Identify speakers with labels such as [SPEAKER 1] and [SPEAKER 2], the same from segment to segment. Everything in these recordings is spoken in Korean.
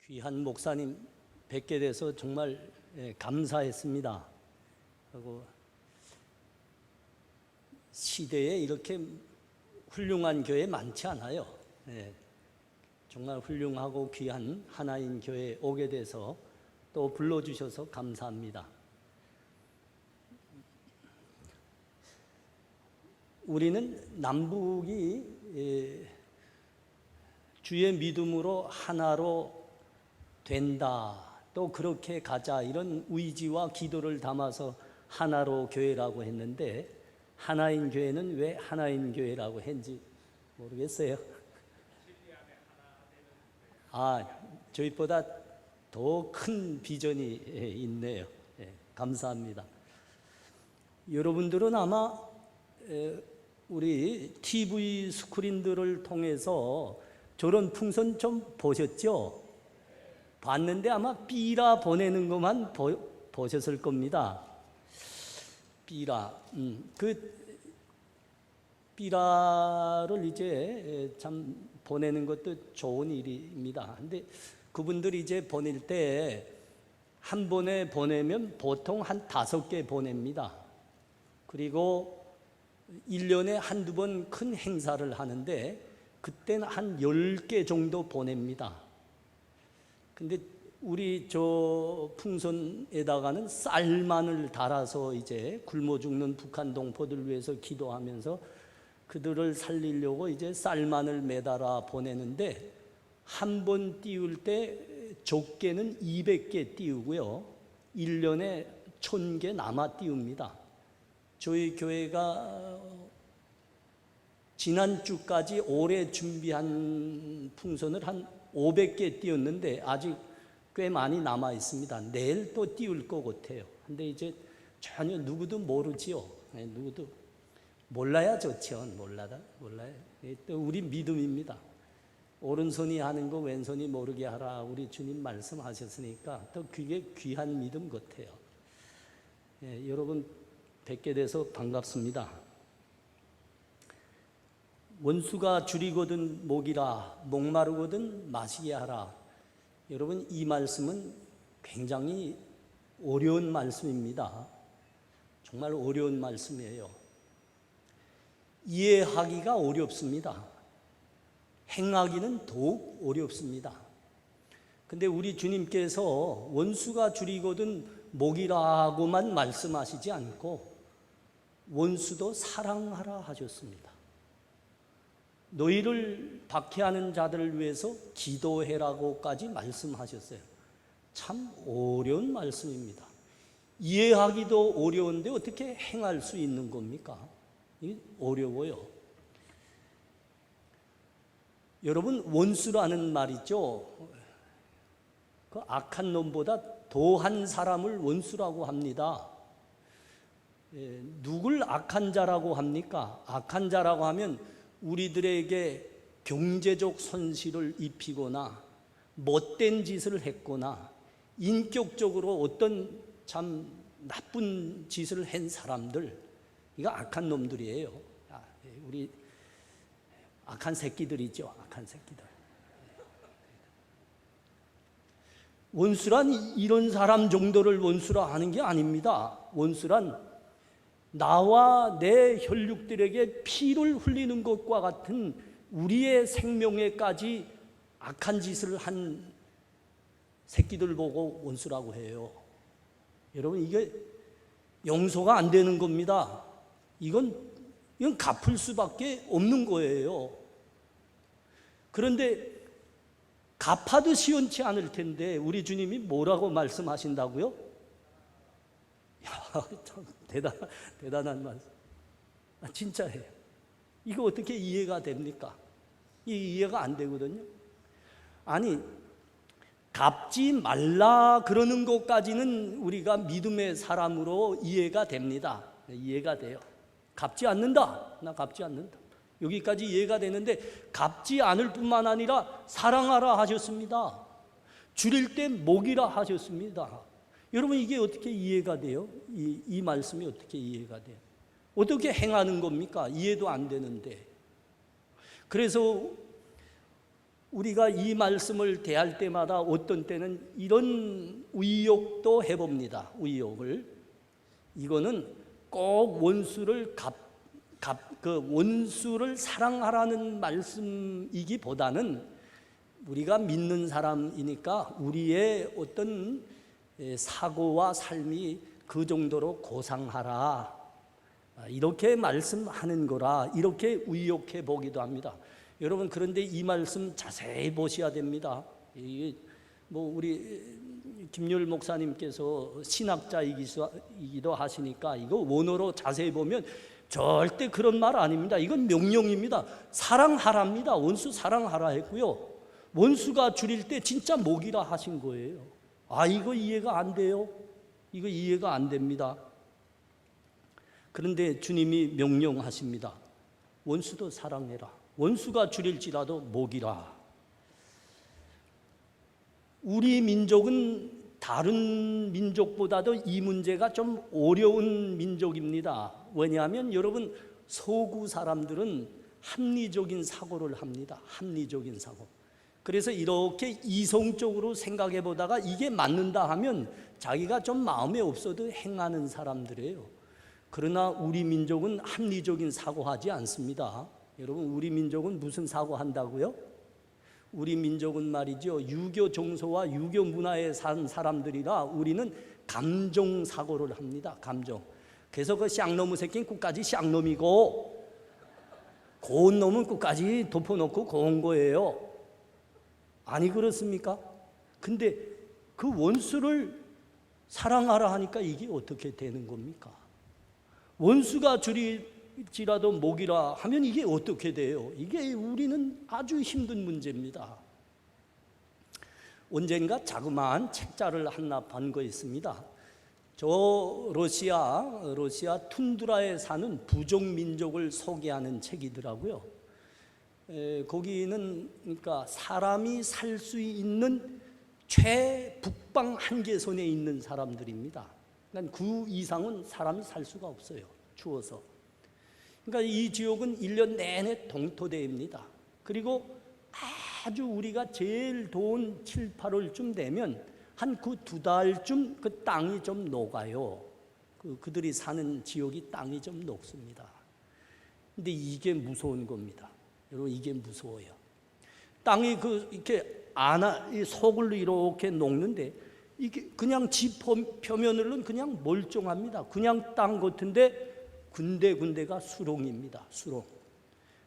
[SPEAKER 1] 귀한 목사님 뵙게 돼서 정말 감사했습니다. 하고 시대에 이렇게 훌륭한 교회 많지 않아요. 정말 훌륭하고 귀한 하나인 교회에 오게 돼서 또 불러주셔서 감사합니다. 우리는 남북이 주의 믿음으로 하나로 된다, 또 그렇게 가자, 이런 의지와 기도를 담아서 하나로 교회라고 했는데, 하나인 교회는 왜 하나인 교회라고 했는지 모르겠어요. 저희보다 더 큰 비전이 있네요. 감사합니다. 여러분들은 아마 우리 TV 스크린들을 통해서 저런 풍선 좀 보셨죠? 봤는데 아마 삐라 보내는 것만 보셨을 겁니다. 삐라. 그 삐라를 이제 참 보내는 것도 좋은 일입니다. 근데 그분들이 이제 보낼 때 한 번에 보내면 보통 한 5개 보냅니다. 그리고 1년에 한두 번 큰 행사를 하는데 그때는 한 10개 정도 보냅니다. 근데 우리 저 풍선에다가는 쌀만을 달아서 이제 굶어 죽는 북한 동포들 위해서 기도하면서 그들을 살리려고 이제 쌀만을 매달아 보내는데, 한 번 띄울 때 적게는 200개 띄우고요, 1년에 1000개 남아 띄웁니다. 저희 교회가 지난주까지 올해 준비한 풍선을 한 500개 띄웠는데 아직 꽤 많이 남아 있습니다. 내일 또 띄울 것 같아요. 근데 이제 전혀 누구도 모르지요. 누구도 몰라야 좋죠. 몰라요. 또 우리 믿음입니다. 오른손이 하는 거 왼손이 모르게 하라, 우리 주님 말씀하셨으니까 또 그게 귀한 믿음 같아요. 여러분 뵙게 돼서 반갑습니다. 원수가 줄이거든 목이라, 목마르거든 마시게 하라. 여러분, 이 말씀은 굉장히 어려운 말씀입니다. 정말 어려운 말씀이에요. 이해하기가 어렵습니다. 행하기는 더욱 어렵습니다. 근데 우리 주님께서 원수가 줄이거든 목이라고만 말씀하시지 않고 원수도 사랑하라 하셨습니다. 너희를 박해하는 자들을 위해서 기도해라고까지 말씀하셨어요. 참 어려운 말씀입니다. 이해하기도 어려운데 어떻게 행할 수 있는 겁니까? 어려워요. 여러분, 원수라는 말이죠, 그 악한 놈보다 더한 사람을 원수라고 합니다. 누굴 악한 자라고 합니까? 악한 자라고 하면 우리들에게 경제적 손실을 입히거나 못된 짓을 했거나 인격적으로 어떤 참 나쁜 짓을 한 사람들, 이거 악한 놈들이에요. 우리 악한 새끼들이죠. 악한 새끼들. 원수란 이런 사람 정도를 원수라 하는 게 아닙니다. 원수란 나와 내 혈육들에게 피를 흘리는 것과 같은 우리의 생명에까지 악한 짓을 한 새끼들 보고 원수라고 해요. 여러분, 이게 용서가 안 되는 겁니다. 이건 갚을 수밖에 없는 거예요. 그런데 갚아도 시원치 않을 텐데 우리 주님이 뭐라고 말씀하신다고요? 참 대단한 말씀. 진짜예요. 이거 어떻게 이해가 됩니까? 이해가 안 되거든요. 아니, 갚지 말라 그러는 것까지는 우리가 믿음의 사람으로 이해가 됩니다. 이해가 돼요. 갚지 않는다. 나 갚지 않는다. 여기까지 이해가 되는데, 갚지 않을 뿐만 아니라 사랑하라 하셨습니다. 줄일 때 먹이라 하셨습니다. 여러분, 이게 어떻게 이해가 돼요? 이 말씀이 어떻게 이해가 돼요? 어떻게 행하는 겁니까? 이해도 안 되는데. 그래서 우리가 이 말씀을 대할 때마다 어떤 때는 이런 의욕도 해봅니다. 의욕을. 이거는 꼭 원수를 원수를 사랑하라는 말씀이기보다는 우리가 믿는 사람이니까 우리의 어떤 사고와 삶이 그 정도로 고상하라, 이렇게 말씀하는 거라, 이렇게 의욕해 보기도 합니다. 여러분, 그런데 이 말씀 자세히 보셔야 됩니다. 우리 김율 목사님께서 신학자이기도 하시니까 이거 원어로 자세히 보면 절대 그런 말 아닙니다. 이건 명령입니다. 사랑하랍니다. 원수 사랑하라 했고요, 원수가 줄일 때 진짜 목이라 하신 거예요. 이거 이해가 안 돼요. 이거 이해가 안 됩니다. 그런데 주님이 명령하십니다. 원수도 사랑해라. 원수가 줄일지라도 목이라. 우리 민족은 다른 민족보다도 이 문제가 좀 어려운 민족입니다. 왜냐하면 여러분, 서구 사람들은 합리적인 사고를 합니다. 합리적인 사고. 그래서 이렇게 이성적으로 생각해 보다가 이게 맞는다 하면 자기가 좀 마음에 없어도 행하는 사람들이에요. 그러나 우리 민족은 합리적인 사고하지 않습니다. 여러분, 우리 민족은 무슨 사고한다고요? 우리 민족은 말이죠, 유교 정서와 유교 문화에 산 사람들이라 우리는 감정 사고를 합니다. 감정. 그래서 그 쌍놈의 새끼는 끝까지 쌍놈이고 고운 놈은 끝까지 덮어놓고 고운 거예요. 아니 그렇습니까? 근데 그 원수를 사랑하라 하니까 이게 어떻게 되는 겁니까? 원수가 줄일지라도 목이라 하면 이게 어떻게 돼요? 이게 우리는 아주 힘든 문제입니다. 언젠가 자그마한 책자를 하나 본 거 있습니다. 저 러시아 툰드라에 사는 부족 민족을 소개하는 책이더라고요. 거기는 그러니까 사람이 살 수 있는 최북방 한계선에 있는 사람들입니다. 그러니까 그 이상은 사람이 살 수가 없어요. 추워서. 그러니까 이 지역은 1년 내내 동토대입니다. 그리고 아주 우리가 제일 더운 7, 8월쯤 되면 한 그 2달쯤 그 땅이 좀 녹아요. 그들이 사는 지역이 땅이 좀 녹습니다. 근데 이게 무서운 겁니다. 여러분, 이게 무서워요. 땅이 이렇게 속을 이렇게 녹는데 이게 그냥 지 표면으로는 그냥 멀쩡합니다. 그냥 땅 같은데 군데군데가 수렁입니다. 수렁.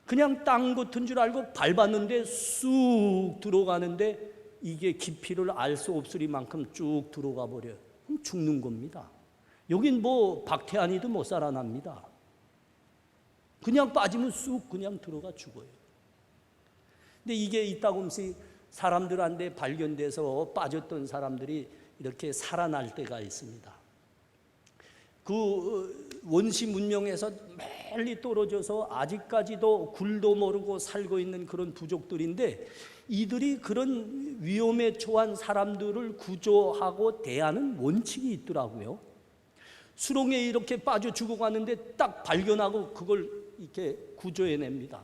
[SPEAKER 1] 그냥 땅 같은 줄 알고 밟았는데 쑥 들어가는데 이게 깊이를 알 수 없으리만큼 쭉 들어가 버려요. 그럼 죽는 겁니다. 여긴 뭐 박태환이도 못 살아납니다. 그냥 빠지면 쑥 그냥 들어가 죽어요. 근데 이게 이따금씩 사람들한테 발견돼서 빠졌던 사람들이 이렇게 살아날 때가 있습니다. 그 원시 문명에서 멀리 떨어져서 아직까지도 굴도 모르고 살고 있는 그런 부족들인데, 이들이 그런 위험에 처한 사람들을 구조하고 대하는 원칙이 있더라고요. 수렁에 이렇게 빠져 죽어가는데 딱 발견하고 그걸 이렇게 구조해냅니다.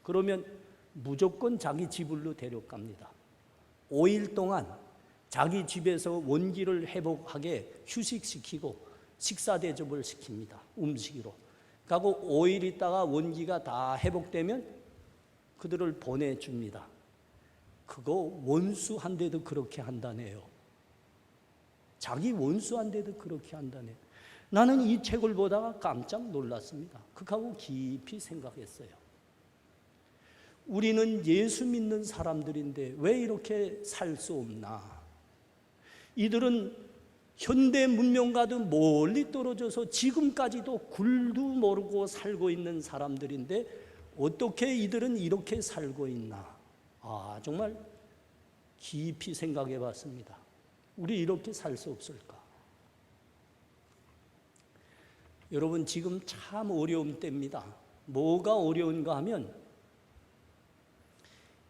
[SPEAKER 1] 그러면 무조건 자기 집으로 데려갑니다. 5일 동안 자기 집에서 원기를 회복하게 휴식시키고 식사 대접을 시킵니다. 음식으로. 그리고 5일 있다가 원기가 다 회복되면 그들을 보내줍니다. 그거 원수한테도 그렇게 한다네요. 자기 원수한테도 그렇게 한다네요. 나는 이 책을 보다가 깜짝 놀랐습니다. 그하고 깊이 생각했어요. 우리는 예수 믿는 사람들인데 왜 이렇게 살 수 없나? 이들은 현대 문명과도 멀리 떨어져서 지금까지도 굴도 모르고 살고 있는 사람들인데 어떻게 이들은 이렇게 살고 있나? 정말 깊이 생각해 봤습니다. 우리 이렇게 살 수 없을까? 여러분, 지금 참 어려운 때입니다. 뭐가 어려운가 하면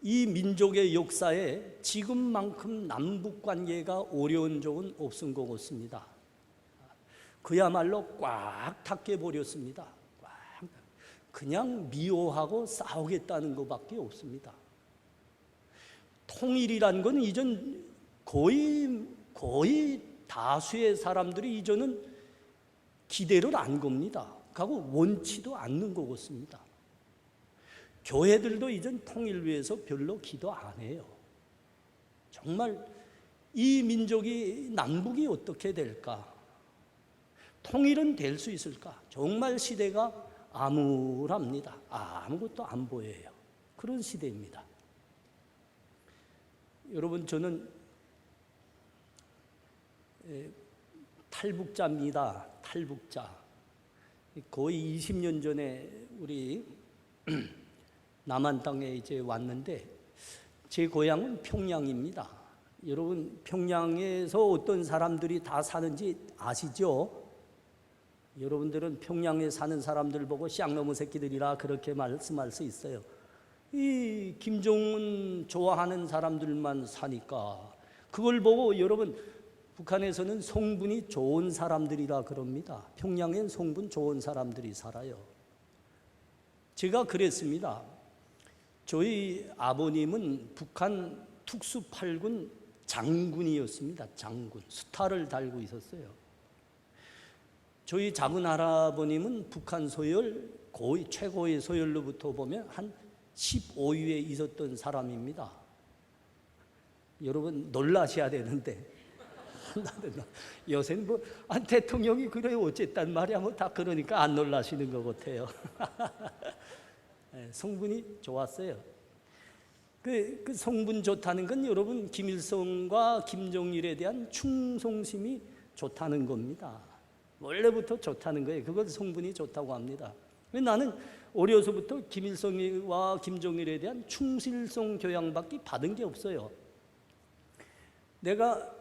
[SPEAKER 1] 이 민족의 역사에 지금만큼 남북관계가 어려운 적은 없은 것 같습니다. 그야말로 꽉 닫혀버렸습니다. 그냥 미워하고 싸우겠다는 것밖에 없습니다. 통일이란 건 이전 거의 다수의 사람들이 이전은 기대를 안 겁니다. 하고 원치도 않는 거겠습니다. 교회들도 이전 통일 위해서 별로 기도 안 해요. 정말 이 민족이 남북이 어떻게 될까? 통일은 될 수 있을까? 정말 시대가 암울합니다. 아무것도 안 보여요. 그런 시대입니다. 여러분, 저는 탈북자입니다. 탈북자. 거의 20년 전에 우리 남한 땅에 이제 왔는데 제 고향은 평양입니다. 여러분, 평양에서 어떤 사람들이 다 사는지 아시죠? 여러분들은 평양에 사는 사람들 보고 쌍놈의 새끼들이라 그렇게 말씀할 수 있어요. 이 김정은 좋아하는 사람들만 사니까 그걸 보고 여러분, 북한에서는 성분이 좋은 사람들이라 그럽니다. 평양엔 성분 좋은 사람들이 살아요. 제가 그랬습니다. 저희 아버님은 북한 특수8군 장군이었습니다. 장군, 스타를 달고 있었어요. 저희 작은 할아버님은 북한 소열, 거의 최고의 소열로부터 보면 한 15위에 있었던 사람입니다. 여러분, 놀라셔야 되는데 요새는 뭐 대통령이 그래 어쨌단 말이야 뭐 다 그러니까 안 놀라시는 것 같아요. 성분이 좋았어요. 그 성분 좋다는 건 여러분, 김일성과 김정일에 대한 충성심이 좋다는 겁니다. 원래부터 좋다는 거예요. 그걸 성분이 좋다고 합니다. 나는 어려서부터 김일성과 김정일에 대한 충실성 교양밖에 받은 게 없어요. 내가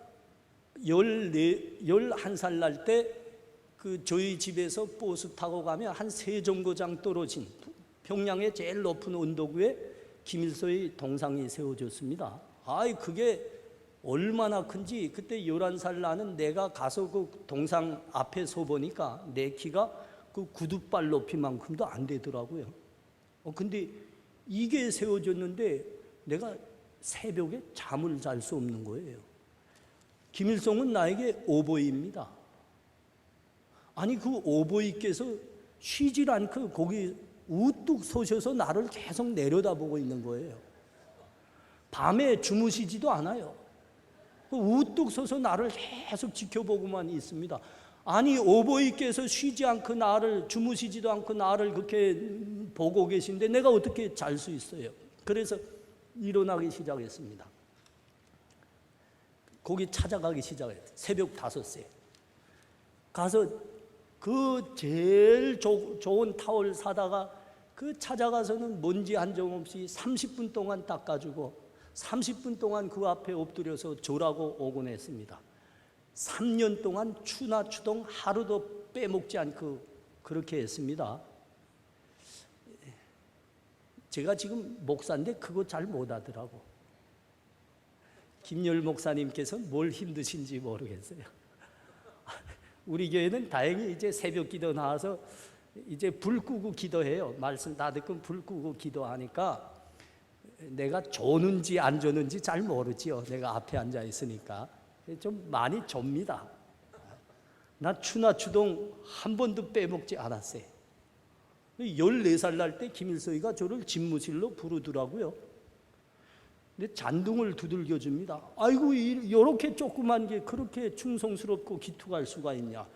[SPEAKER 1] 11살 날 때 그 저희 집에서 버스 타고 가면 한 3정거장 떨어진 평양의 제일 높은 언덕 위에 김일성의 동상이 세워졌습니다. 그게 얼마나 큰지 그때 11살 나는 내가 가서 그 동상 앞에 서 보니까 내 키가 그 구두발 높이만큼도 안 되더라고요. 근데 이게 세워졌는데 내가 새벽에 잠을 잘 수 없는 거예요. 김일성은 나에게 오보이입니다. 아니, 그 오보이께서 쉬질 않고 거기 우뚝 서셔서 나를 계속 내려다보고 있는 거예요. 밤에 주무시지도 않아요. 우뚝 서서 나를 계속 지켜보고만 있습니다. 아니, 오보이께서 쉬지 않고 나를, 주무시지도 않고 나를 그렇게 보고 계신데 내가 어떻게 잘 수 있어요? 그래서 일어나기 시작했습니다. 거기 찾아가기 시작했어요. 새벽 5시 가서 그 제일 좋은 타월 사다가 그 찾아가서는 먼지 한 점 없이 30분 동안 닦아주고 30분 동안 그 앞에 엎드려서 절하고 오곤 했습니다. 3년 동안 추나 추동 하루도 빼먹지 않고 그렇게 했습니다. 제가 지금 목사인데 그거 잘 못하더라고. 김열 목사님께서 뭘 힘드신지 모르겠어요. 우리 교회는 다행히 이제 새벽 기도 나와서 이제 불 끄고 기도해요. 말씀 다 듣고 불 끄고 기도하니까 내가 조는지 안 조는지 잘 모르지요. 내가 앞에 앉아 있으니까 좀 많이 좁니다. 나 추나 추동 한 번도 빼먹지 않았어요. 14살 날 때 김일성이가 저를 집무실로 부르더라고요. 근데 잔둥을 두들겨 줍니다. 아이고, 이렇게 조그만 게 그렇게 충성스럽고 기특할 수가 있냐.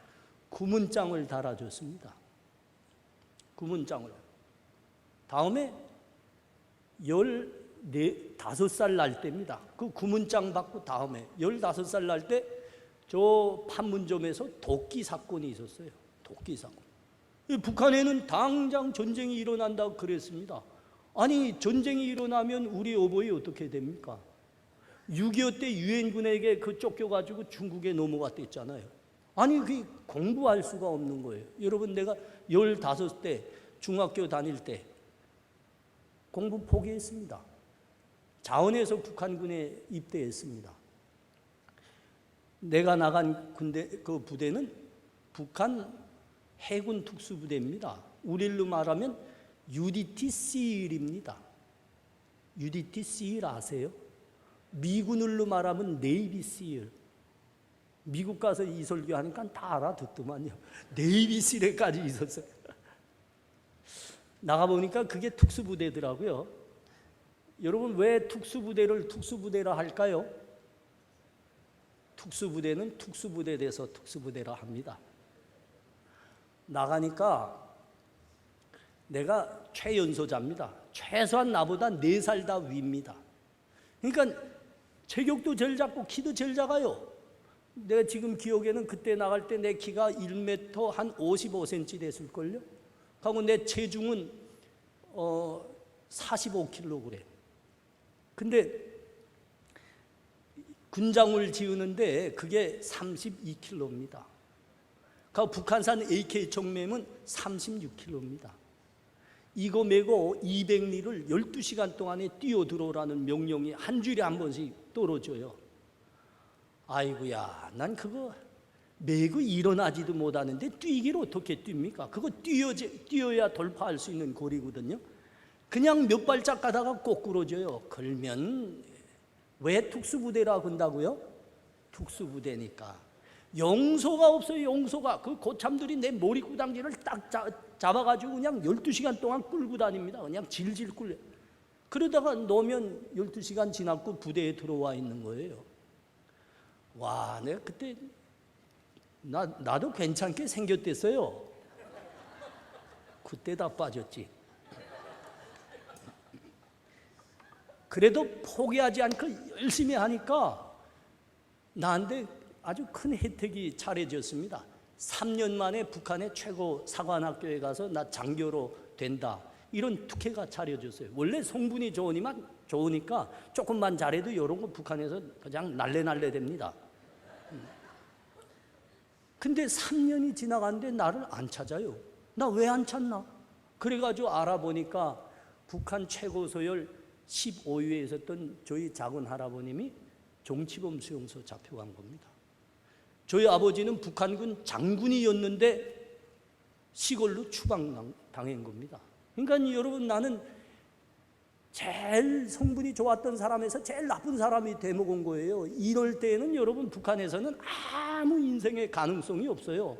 [SPEAKER 1] 구문장을 달아줬습니다. 구문장을. 다음에 15살 날 때입니다. 그 구문장 받고 다음에 15살 날 때 저 판문점에서 도끼 사건이 있었어요. 도끼 사건. 북한에는 당장 전쟁이 일어난다고 그랬습니다. 아니, 전쟁이 일어나면 우리 어버이 어떻게 됩니까? 6.25 때 유엔군에게 그 쫓겨가지고 중국에 넘어갔댔잖아요. 아니, 그 공부할 수가 없는 거예요. 여러분, 내가 15때 중학교 다닐 때 공부 포기했습니다. 자원에서 북한군에 입대했습니다. 내가 나간 군대, 그 부대는 북한 해군 특수부대입니다. 우리로 말하면 UDT-CEL입니다. UDT-CEL 아세요? 미군을로 말하면 네이비실. 미국 가서 이 설교하니까 다 알아듣더만요. 네이비실에까지 있었어요. 나가보니까 그게 특수부대더라고요. 여러분, 왜 특수부대를 특수부대라 할까요? 특수부대는 특수부대 돼서 특수부대라 합니다. 나가니까 내가 최연소자입니다. 최소한 나보다 4살 다 위입니다. 그러니까 체격도 제일 작고 키도 제일 작아요. 내가 지금 기억에는 그때 나갈 때 내 키가 1m 한 55cm 됐을걸요. 하고 내 체중은 45kg. 근데 군장을 지우는데 그게 32kg입니다. 그 북한산 AK 총매면 36kg입니다. 이거 메고 200리를 12시간 동안에 뛰어 들어오라는 명령이 한 주일에 한 번씩 떨어져요. 아이고야, 난 그거 메고 일어나지도 못하는데 뛰기를 어떻게 뜁니까? 그거 뛰어야 돌파할 수 있는 거리거든요. 그냥 몇 발짝 가다가 꼬꾸러져요. 걸면 왜 특수부대라 한다고요? 특수부대니까. 용소가 없어요. 용소가. 그 고참들이 내 머리구당지를 딱 잡아가지고 그냥 12시간 동안 끌고 다닙니다. 그냥 질질 끌려. 그러다가 놓으면 12시간 지났고 부대에 들어와 있는 거예요. 와, 내가 그때 나도 괜찮게 생겼댔어요. 그때 다 빠졌지. 그래도 포기하지 않고 열심히 하니까 나한테 아주 큰 혜택이 차려졌습니다. 3년 만에 북한의 최고 사관학교에 가서 나 장교로 된다. 이런 특혜가 차려졌어요. 원래 성분이 좋으니까 조금만 잘해도 이런 거 북한에서 그냥 날래 됩니다. 근데 3년이 지나갔는데 나를 안 찾아요. 나 왜 안 찾나? 그래가지고 알아보니까 북한 최고 소열 15위에 있었던 저희 작은 할아버님이 정치범 수용소 잡혀간 겁니다. 저희 아버지는 북한군 장군이었는데 시골로 추방당한 겁니다. 그러니까 여러분, 나는 제일 성분이 좋았던 사람에서 제일 나쁜 사람이 돼먹은 거예요. 이럴 때는 여러분, 북한에서는 아무 인생의 가능성이 없어요.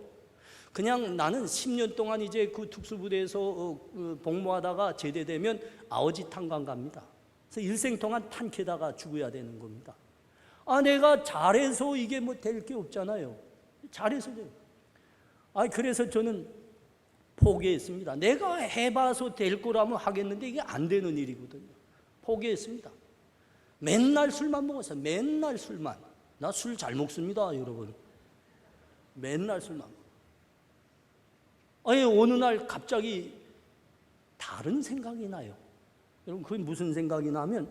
[SPEAKER 1] 그냥 나는 10년 동안 이제 그 특수부대에서 복무하다가 제대되면 아오지 탄광 갑니다. 그래서 일생 동안 탄 캐다가 죽어야 되는 겁니다. 아, 내가 잘해서 이게 뭐 될 게 없잖아요. 잘해서 돼요. 그래서 저는 포기했습니다. 내가 해봐서 될 거라면 하겠는데 이게 안 되는 일이거든요. 포기했습니다. 맨날 술만 먹었어요. 맨날 술만. 나 술 잘 먹습니다, 여러분. 맨날 술만 먹어요. 어느 날 갑자기 다른 생각이 나요. 여러분, 그게 무슨 생각이 나면,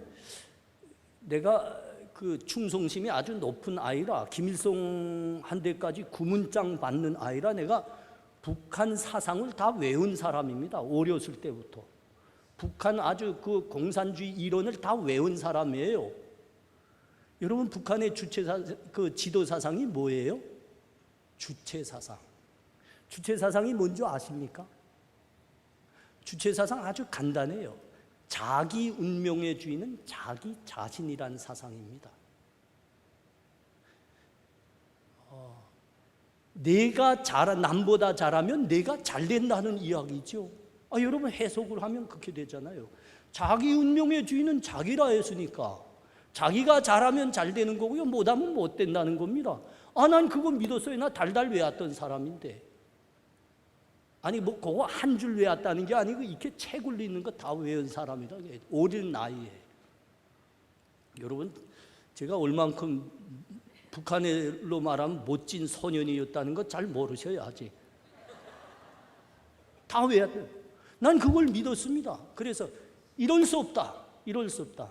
[SPEAKER 1] 내가 그 충성심이 아주 높은 아이라, 김일성 한 대까지 구문장 받는 아이라 내가 북한 사상을 다 외운 사람입니다. 어렸을 때부터. 북한 아주 그 공산주의 이론을 다 외운 사람이에요. 여러분, 북한의 그 지도 사상이 뭐예요? 주체 사상. 주체 사상이 뭔지 아십니까? 주체 사상 아주 간단해요. 자기 운명의 주인은 자기 자신이란 사상입니다. 내가 남보다 잘하면 내가 잘 된다는 이야기죠. 여러분, 해석을 하면 그렇게 되잖아요. 자기 운명의 주인은 자기라 했으니까 자기가 잘하면 잘 되는 거고요, 못하면 못 된다는 겁니다. 난 그거 믿었어요. 나 달달 외웠던 사람인데. 뭐 그거 한 줄 외웠다는 게 아니고 이렇게 책을 읽는 거 다 외운 사람이다. 어린 나이에. 여러분, 제가 얼만큼 북한으로 말하면 멋진 소년이었다는 거 잘 모르셔요, 아직. 다 외웠대요. 난 그걸 믿었습니다. 그래서 이럴 수 없다. 이럴 수 없다.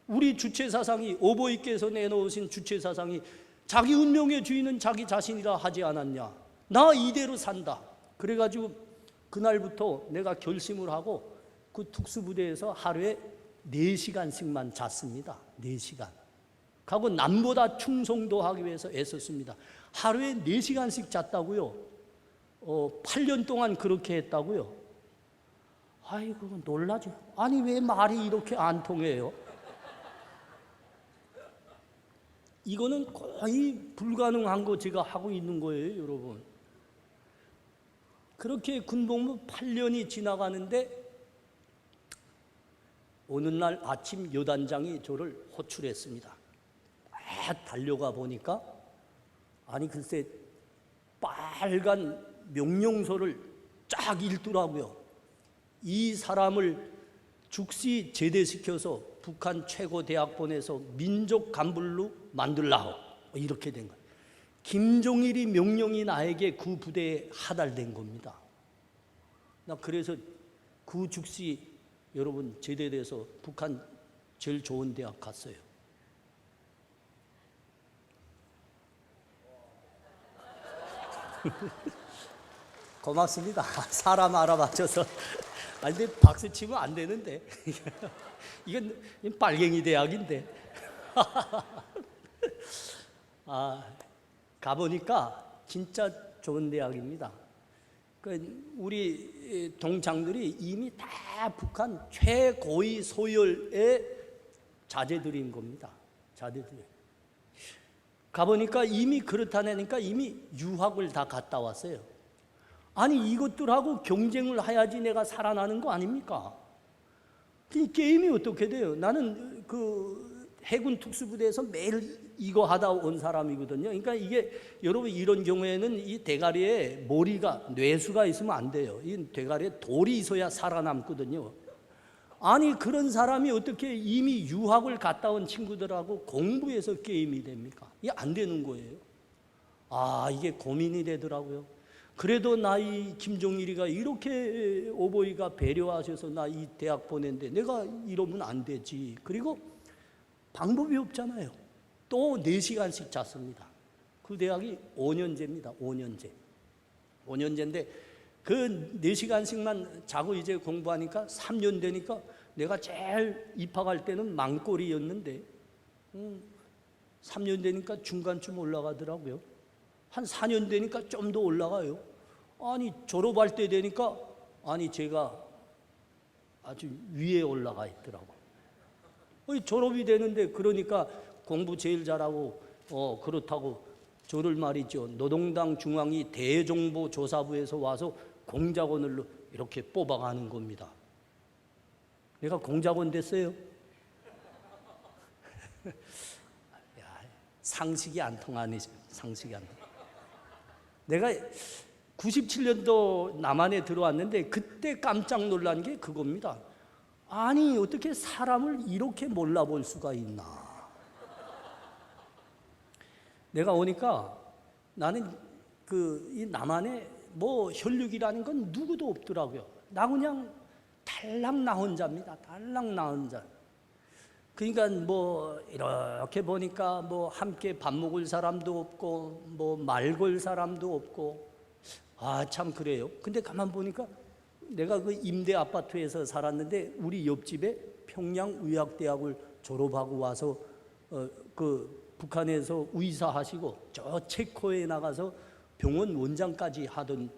[SPEAKER 1] 우리 주체 사상이, 오보이께서 내놓으신 주체 사상이 자기 운명의 주인은 자기 자신이라 하지 않았냐. 나 이대로 산다. 그래가지고 그날부터 내가 결심을 하고 그 특수부대에서 하루에 4시간씩만 잤습니다. 4시간. 하고 남보다 충성도 하기 위해서 애썼습니다. 하루에 4시간씩 잤다고요. 8년 동안 그렇게 했다고요. 아이고, 놀라죠. 왜 말이 이렇게 안 통해요? 이거는 거의 불가능한 거 제가 하고 있는 거예요, 여러분. 그렇게 군복무 8년이 지나가는데 어느 날 아침 여단장이 저를 호출했습니다. 달려가 보니까 아니 글쎄 빨간 명령서를 쫙 읽더라고요. 이 사람을 즉시 제대시켜서 북한 최고 대학 보내서 민족 간불로 만들라고, 이렇게 된 거예요. 김종일이 명령이 나에게 그 부대에 하달된 겁니다. 나 그래서 그 즉시 여러분 제대돼서 북한 제일 좋은 대학 갔어요. 고맙습니다. 사람 알아맞혀서. 아니 근데 박수 치면 안 되는데. 이건 빨갱이 대학인데. 가보니까 진짜 좋은 대학입니다. 우리 동창들이 이미 다 북한 최고위 소열의 자제들인 겁니다. 자제들. 가보니까 이미 그렇다니까 이미 유학을 다 갔다 왔어요. 아니 이것들하고 경쟁을 해야지 내가 살아나는 거 아닙니까? 이 게임이 어떻게 돼요? 나는 그 해군 특수부대에서 매일 이거 하다 온 사람이거든요. 그러니까 이게 여러분 이런 경우에는 이 대가리에 머리가 뇌수가 있으면 안 돼요. 이 대가리에 돌이 있어야 살아남거든요. 아니 그런 사람이 어떻게 이미 유학을 갔다 온 친구들하고 공부해서 게임이 됩니까? 이게 안 되는 거예요. 이게 고민이 되더라고요. 그래도 나 이 김종일이가 이렇게 오보이가 배려하셔서 나 이 대학 보낸데 내가 이러면 안 되지. 그리고 방법이 없잖아요. 또 4시간씩 잤습니다. 그 대학이 5년제입니다. 5년제. 5년제인데 그 4시간씩만 자고 이제 공부하니까 3년 되니까 내가 제일 입학할 때는 망골이었는데 3년 되니까 중간쯤 올라가더라고요. 한 4년 되니까 좀 더 올라가요. 아니 졸업할 때 되니까 아니 제가 아주 위에 올라가 있더라고. 졸업이 되는데 그러니까 공부 제일 잘하고 그렇다고 저를 말이죠. 노동당 중앙위 대정보조사부에서 와서 공작원으로 이렇게 뽑아가는 겁니다. 내가 공작원 됐어요. 상식이 안 통하네. 상식이 안 통하. 내가 97년도 남한에 들어왔는데 그때 깜짝 놀란 게 그겁니다. 아니 어떻게 사람을 이렇게 몰라볼 수가 있나. 내가 오니까 나는 이 남한에 뭐 혈육이라는 건 누구도 없더라고요. 나 그냥 달랑 나 혼자입니다. 달랑 나 혼자. 그러니까 뭐 이렇게 보니까 뭐 함께 밥 먹을 사람도 없고 뭐 말 걸 사람도 없고 참 그래요. 근데 가만 보니까 내가 그 임대 아파트에서 살았는데 우리 옆집에 평양의학대학을 졸업하고 와서 그 북한에서 의사 하시고 저 체코에 나가서 병원 원장까지 하던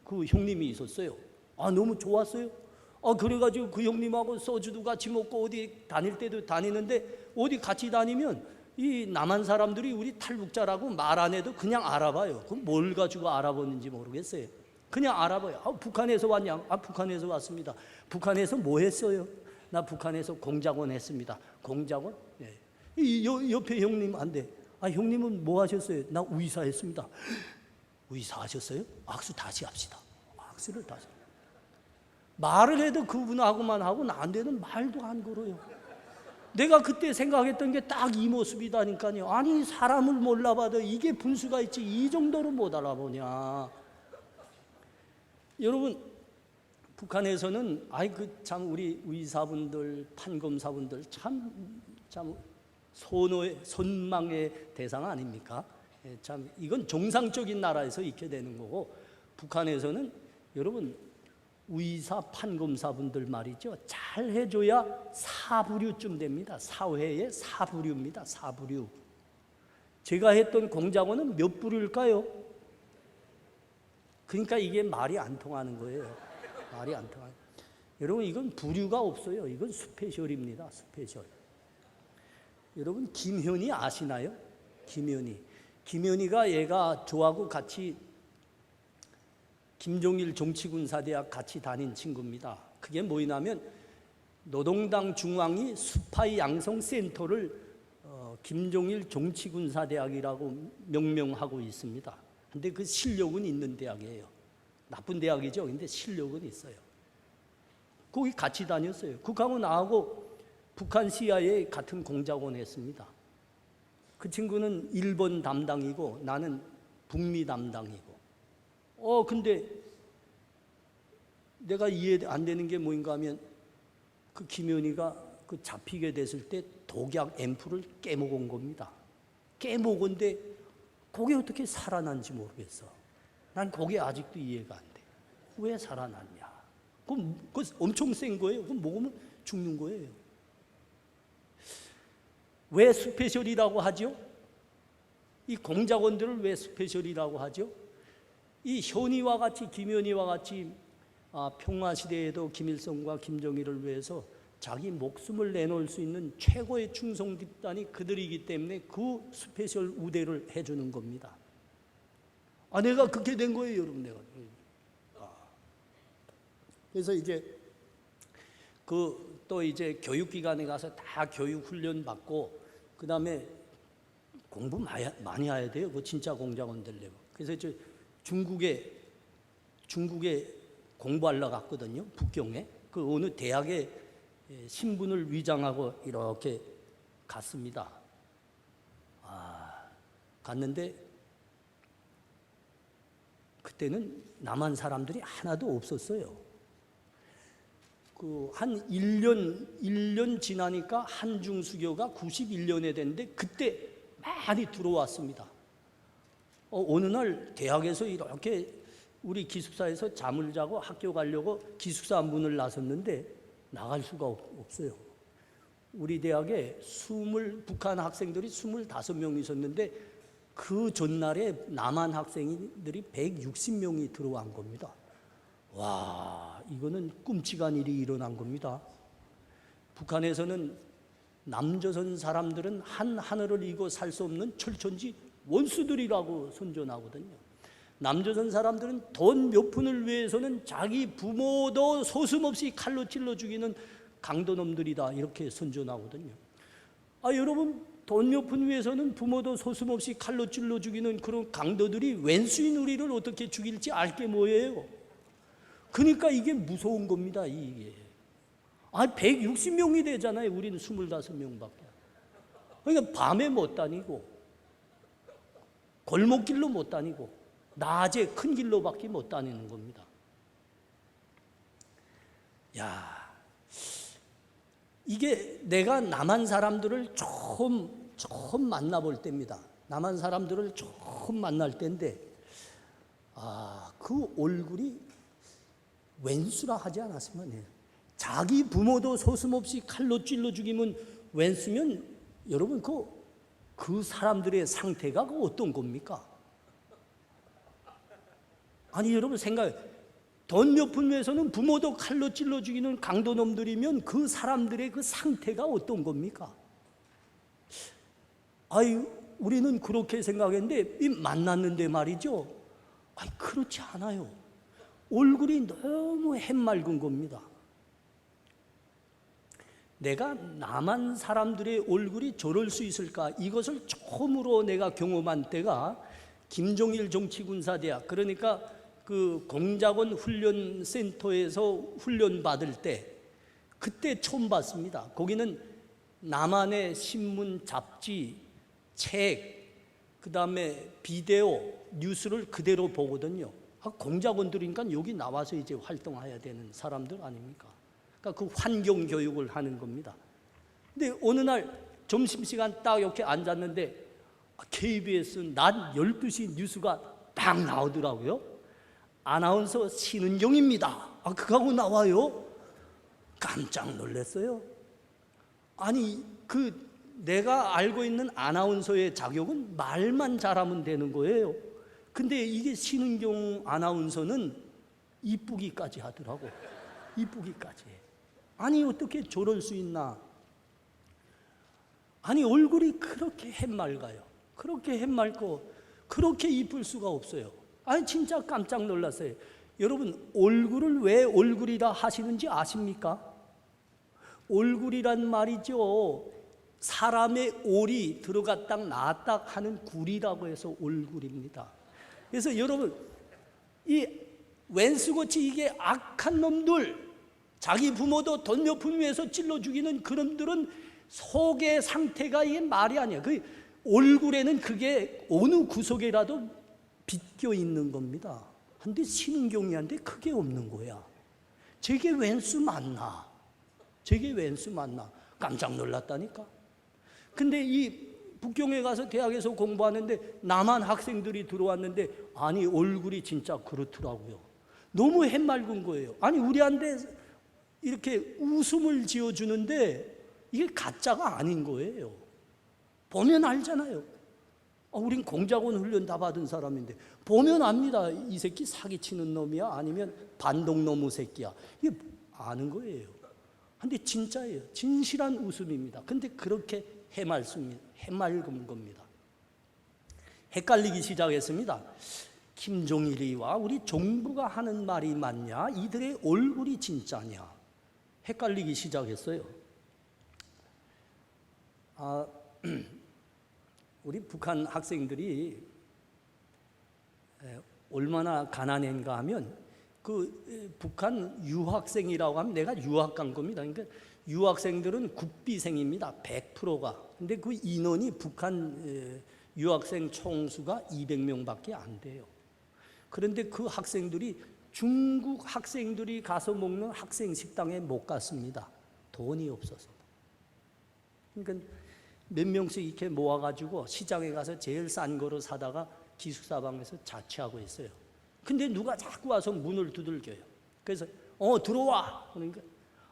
[SPEAKER 1] 그 형님이 있었어요. 너무 좋았어요. 그래가지고 그 형님하고 소주도 같이 먹고 어디 다닐 때도 다니는데 어디 같이 다니면 이 남한 사람들이 우리 탈북자라고 말 안 해도 그냥 알아봐요. 그럼 뭘 가지고 알아보는지 모르겠어요. 그냥 알아봐요. 북한에서 왔냐? 북한에서 왔습니다. 북한에서 뭐 했어요? 나 북한에서 공작원 했습니다. 공작원? 네. 옆에 형님 안 돼. 형님은 뭐 하셨어요? 나 의사 했습니다. 의사 하셨어요? 악수 다시 합시다. 악수를 다시. 말을 해도 그분하고만 하고 나한테는 말도 안 걸어요. 내가 그때 생각했던 게 딱 이 모습이다니까요. 아니 사람을 몰라봐도 이게 분수가 있지 이 정도로 못 알아보냐. 여러분 북한에서는 참 우리 의사분들 판검사분들 참 선망의 대상 아닙니까? 참 이건 정상적인 나라에서 있게 되는 거고 북한에서는 여러분 의사 판검사분들 말이죠. 잘 해줘야 4부류쯤 됩니다. 사회의 4부류입니다. 4부류. 제가 했던 공작원은 몇 부류일까요? 그러니까 이게 말이 안 통하는 거예요. 말이 안 통하는. 여러분 이건 부류가 없어요. 이건 스페셜입니다. 스페셜. 여러분 김현희 아시나요? 김현희가 얘가 저하고 같이 김종일 정치군사대학 같이 다닌 친구입니다. 그게 뭐냐면 노동당 중앙이 스파이 양성센터를 김종일 정치군사대학이라고 명명하고 있습니다. 근데 그 실력은 있는 대학이에요. 나쁜 대학이죠. 근데 실력은 있어요. 거기 같이 다녔어요. 그하고 나하고 북한 CIA 같은 공작원 했습니다. 그 친구는 일본 담당이고 나는 북미 담당이고. 근데 내가 이해 안 되는 게 뭐인가 하면 그 김현희가 그 잡히게 됐을 때 독약 앰플을 깨먹은 겁니다. 깨먹은데 그게 어떻게 살아난지 모르겠어. 난 그게 아직도 이해가 안 돼. 왜 살아났냐? 그건 엄청 센 거예요. 그건 먹으면 죽는 거예요. 왜 스페셜이라고 하죠? 이 공작원들을 왜 스페셜이라고 하죠? 이 현희와 같이 김현희와 같이 평화시대에도 김일성과 김정일을 위해서 자기 목숨을 내놓을 수 있는 최고의 충성 집단이 그들이기 때문에 그 스페셜 우대를 해주는 겁니다. 내가 그렇게 된 거예요, 여러분. 내가. 그래서 이제 또 이제 교육기관에 가서 다 교육 훈련 받고 그 다음에 공부 많이 해야 돼요. 그 진짜 공작원 되려고. 그래서 이제 중국에 공부하러 갔거든요. 북경에. 그 어느 대학에 신분을 위장하고 이렇게 갔습니다. 갔는데 그때는 남한 사람들이 하나도 없었어요. 한 1년 지나니까 한중수교가 91년에 됐는데 그때 많이 들어왔습니다. 어느 날 대학에서 이렇게 우리 기숙사에서 잠을 자고 학교 가려고 기숙사 문을 나섰는데 나갈 수가 없어요. 우리 대학에 북한 학생들이 25명 있었는데 그 전날에 남한 학생들이 160명이 들어간 겁니다. 와, 이거는 끔찍한 일이 일어난 겁니다. 북한에서는 남조선 사람들은 한 하늘을 이고 살 수 없는 철천지 원수들이라고 선전하거든요. 남조선 사람들은 돈 몇 푼을 위해서는 자기 부모도 소슴없이 칼로 찔러 죽이는 강도놈들이다 이렇게 선전하거든요. 여러분 돈 몇 푼 위해서는 부모도 소슴없이 칼로 찔러 죽이는 그런 강도들이 왼수인 우리를 어떻게 죽일지 알게 뭐예요. 그러니까 이게 무서운 겁니다. 이게 160명이 되잖아요. 우리는 25명밖에. 그러니까 밤에 못 다니고 골목길로 못 다니고 낮에 큰 길로밖에 못 다니는 겁니다. 이게 내가 남한 사람들을 처음 만나볼 때입니다. 남한 사람들을 처음 만날 때인데 그 얼굴이 왼수라 하지 않았으면 해요. 자기 부모도 소슴없이 칼로 찔러 죽이면 왼수면 여러분 그 사람들의 상태가 어떤 겁니까? 여러분 생각해. 돈 몇 푼 위해서는 부모도 칼로 찔러 죽이는 강도놈들이면 그 사람들의 그 상태가 어떤 겁니까? 우리는 그렇게 생각했는데 만났는데 말이죠. 그렇지 않아요. 얼굴이 너무 해맑은 겁니다. 내가 남한 사람들의 얼굴이 저럴 수 있을까? 이것을 처음으로 내가 경험한 때가 김종일 정치군사대학, 그러니까 그 공작원 훈련센터에서 훈련 받을 때 그때 처음 봤습니다. 거기는 남한의 신문, 잡지, 책, 그 다음에 비디오, 뉴스를 그대로 보거든요. 공작원들이니까 여기 나와서 이제 활동해야 되는 사람들 아닙니까? 그러니까 그 환경 교육을 하는 겁니다. 근데 어느 날 점심시간 딱 이렇게 앉았는데 KBS 낮 12시 뉴스가 딱 나오더라고요. 아나운서 신은경입니다. 그거하고 나와요. 깜짝 놀랐어요. 내가 알고 있는 아나운서의 자격은 말만 잘하면 되는 거예요. 근데 이게 신은경 아나운서는 이쁘기까지 하더라고. 이쁘기까지 해. 어떻게 저럴 수 있나? 아니 얼굴이 그렇게 해맑아요. 그렇게 해맑고 그렇게 이쁠 수가 없어요. 아니 진짜 깜짝 놀랐어요. 여러분 얼굴을 왜 얼굴이라 하시는지 아십니까? 얼굴이란 말이죠, 사람의 올이 들어갔다 나왔다 하는 굴이라고 해서 얼굴입니다. 그래서 여러분 이 왼수고치 이게 악한 놈들, 자기 부모도 돈 몇 푼 위해서 찔러 죽이는 그놈들은 속의 상태가 이게 말이 아니야. 그 얼굴에는 그게 어느 구석에라도 빗겨 있는 겁니다. 근데 신경이한테 그게 없는 거야. 저게 왼수 맞나? 저게 왼수 맞나? 깜짝 놀랐다니까. 근데 이 북경에 가서 대학에서 공부하는데 남한 학생들이 들어왔는데 아니 얼굴이 진짜 그렇더라고요. 너무 해맑은 거예요. 아니 우리한테 이렇게 웃음을 지어주는데 이게 가짜가 아닌 거예요. 보면 알잖아요. 우린 공작원 훈련 다 받은 사람인데 보면 압니다. 이 새끼 사기치는 놈이야 아니면 반동놈의 새끼야. 이게 아는 거예요. 근데 진짜예요. 진실한 웃음입니다. 근데 그렇게 해맑은 겁니다. 헷갈리기 시작했습니다. 김종일이와 우리 정부가 하는 말이 맞냐? 이들의 얼굴이 진짜냐? 헷갈리기 시작했어요. 우리 북한 학생들이 얼마나 가난한가 하면 그 북한 유학생이라고 하면 내가 유학 간 겁니다. 그러니까 유학생들은 국비생입니다. 100%가. 근데 그 인원이 북한 유학생 총수가 200명밖에 안 돼요. 그런데 그 학생들이 중국 학생들이 가서 먹는 학생 식당에 못 갔습니다. 돈이 없어서. 그러니까 몇 명씩 이렇게 모아가지고 시장에 가서 제일 싼 거로 사다가 기숙사방에서 자취하고 있어요. 근데 누가 자꾸 와서 문을 두들겨요. 그래서 들어와. 그러니까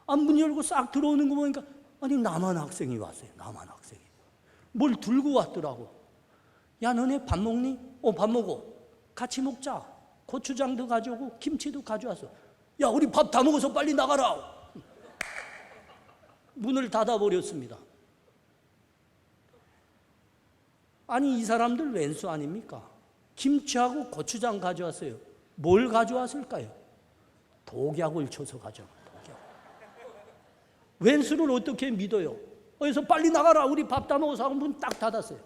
[SPEAKER 1] 문 열고 싹 들어오는 거 보니까 아니 남한 학생이 왔어요. 남한 학생이. 뭘 들고 왔더라고. 야 너네 밥 먹니? 밥 먹어. 같이 먹자. 고추장도 가져오고 김치도 가져왔어. 야 우리 밥 다 먹어서 빨리 나가라. 문을 닫아버렸습니다. 아니 이 사람들 왼수 아닙니까? 김치하고 고추장 가져왔어요. 뭘 가져왔을까요? 독약을 쳐서 가져왔어요. 왼수를 어떻게 믿어요? 그래서 빨리 나가라. 우리 밥 다 먹어서 하고 문 딱 닫았어요.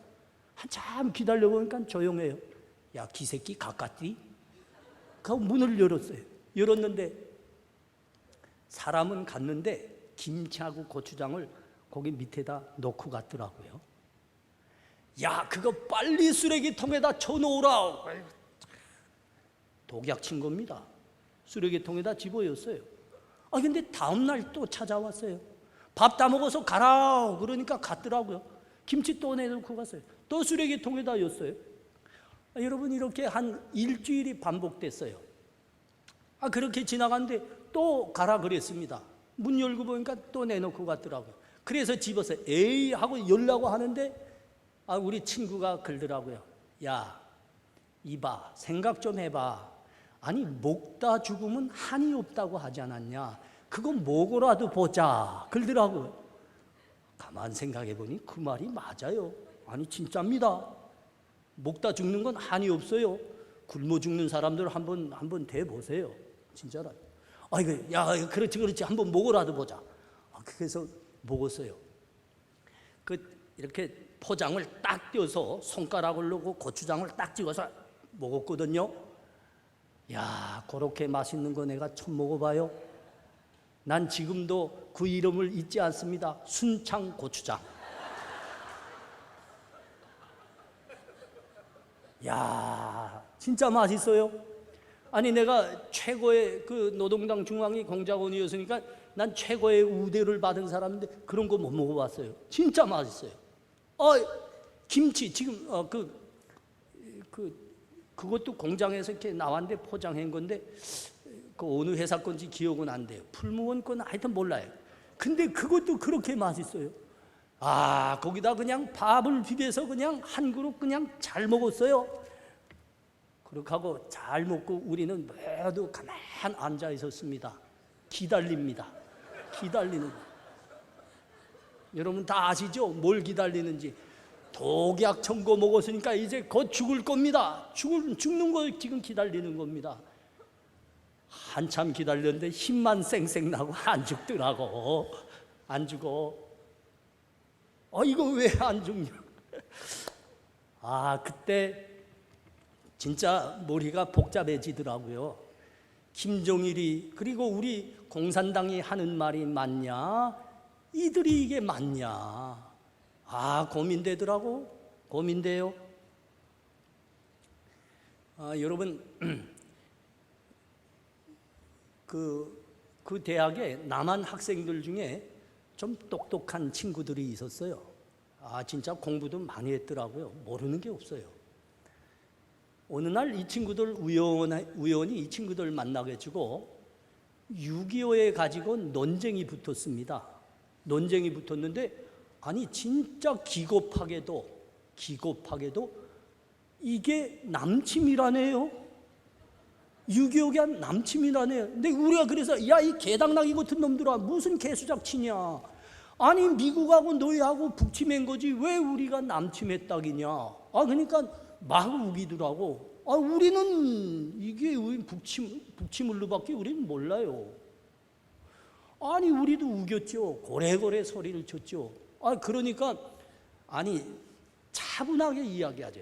[SPEAKER 1] 한참 기다려보니까 조용해요. 야 기새끼 가깝디? 하고 문을 열었어요. 열었는데 사람은 갔는데 김치하고 고추장을 거기 밑에다 놓고 갔더라고요. 야 그거 빨리 쓰레기통에다 쳐놓으라. 독약 친 겁니다. 쓰레기통에다 집어였어요. 근데 다음날 또 찾아왔어요. 밥 다 먹어서 가라. 그러니까 갔더라고요. 김치 또 내놓고 갔어요. 또 쓰레기통에다 였어요. 여러분 이렇게 한 일주일이 반복됐어요. 그렇게 지나갔는데 또 가라 그랬습니다. 문 열고 보니까 또 내놓고 갔더라고요. 그래서 집어서 에이 하고 열라고 하는데 우리 친구가 그러더라고요. 야 이봐 생각 좀 해봐. 아니 먹다 죽으면 한이 없다고 하지 않았냐. 그거 먹으라도 보자 그러더라고요. 가만 생각해 보니 그 말이 맞아요. 아니 진짜입니다. 먹다 죽는 건 한이 없어요. 굶어 죽는 사람들 한번 대보세요. 진짜라. 야 그렇지 한번 먹으라도 보자. 그래서 먹었어요. 이렇게 포장을 딱 떼어서 손가락을 넣고 고추장을 딱 찍어서 먹었거든요. 야 그렇게 맛있는 거 내가 처음 먹어봐요. 난 지금도 그 이름을 잊지 않습니다. 순창 고추장. 야 진짜 맛있어요. 아니 내가 최고의 그 노동당 중앙위 공작원이었으니까 난 최고의 우대를 받은 사람인데 그런 거 못 먹어봤어요. 진짜 맛있어요. 김치 지금 그것도 공장에서 이렇게 나왔는데 포장한 건데 그 어느 회사 건지 기억은 안 돼요. 풀무원 건 하여튼 몰라요. 근데 그것도 그렇게 맛있어요. 거기다 그냥 밥을 비벼서 그냥 한 그릇 그냥 잘 먹었어요. 그렇게 하고 잘 먹고 우리는 모두 가만 앉아 있었습니다. 기다립니다. 기다리는. 여러분 다 아시죠? 뭘 기다리는지. 독약 청고 먹었으니까 이제 곧 죽을 겁니다. 죽는 거 지금 기다리는 겁니다. 한참 기다렸는데 힘만 쌩쌩 나고 안 죽더라고. 안 죽어. 이거 왜 안 죽냐? 그때 진짜 머리가 복잡해지더라고요. 김종일이, 그리고 우리 공산당이 하는 말이 맞냐? 이들이 이게 맞냐? 고민되더라고. 고민돼요. 여러분, 그 대학에 남한 학생들 중에 좀 똑똑한 친구들이 있었어요. 진짜 공부도 많이 했더라고요. 모르는 게 없어요. 어느 날 이 친구들 우연히 이 친구들 만나가지고 6.25에 가지고 논쟁이 붙었습니다. 논쟁이 붙었는데 진짜 기겁하게도 이게 남침이라네요. 6.25가 남침이라네요. 근데 우리가 그래서 이 개당나귀 같은 놈들아 무슨 개수작치냐. 미국하고 너희하고 북침한 거지 왜 우리가 남침했다기냐. 그러니까 막 우기더라고. 우리는 이게 북침을로밖에 우리는 몰라요. 우리도 우겼죠. 고래고래 소리를 쳤죠. 그러니까 차분하게 이야기하죠.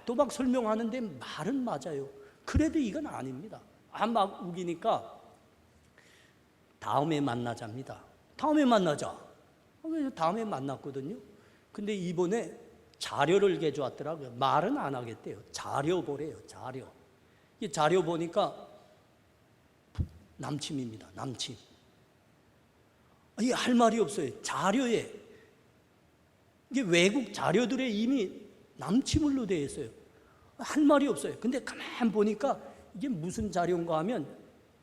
[SPEAKER 1] 또박 설명하는데 말은 맞아요. 그래도 이건 아닙니다. 막 우기니까 다음에 만나자입니다. 다음에 만나자. 다음에 만났거든요. 근데 이번에 자료를 가져왔더라고요. 말은 안 하겠대요. 자료 보래요. 이 자료 보니까 남침입니다. 남침. 이게 할 말이 없어요. 자료에 이게 외국 자료들에 이미 남침을로 되어 있어요. 할 말이 없어요. 근데 가만 보니까 이게 무슨 자료인가 하면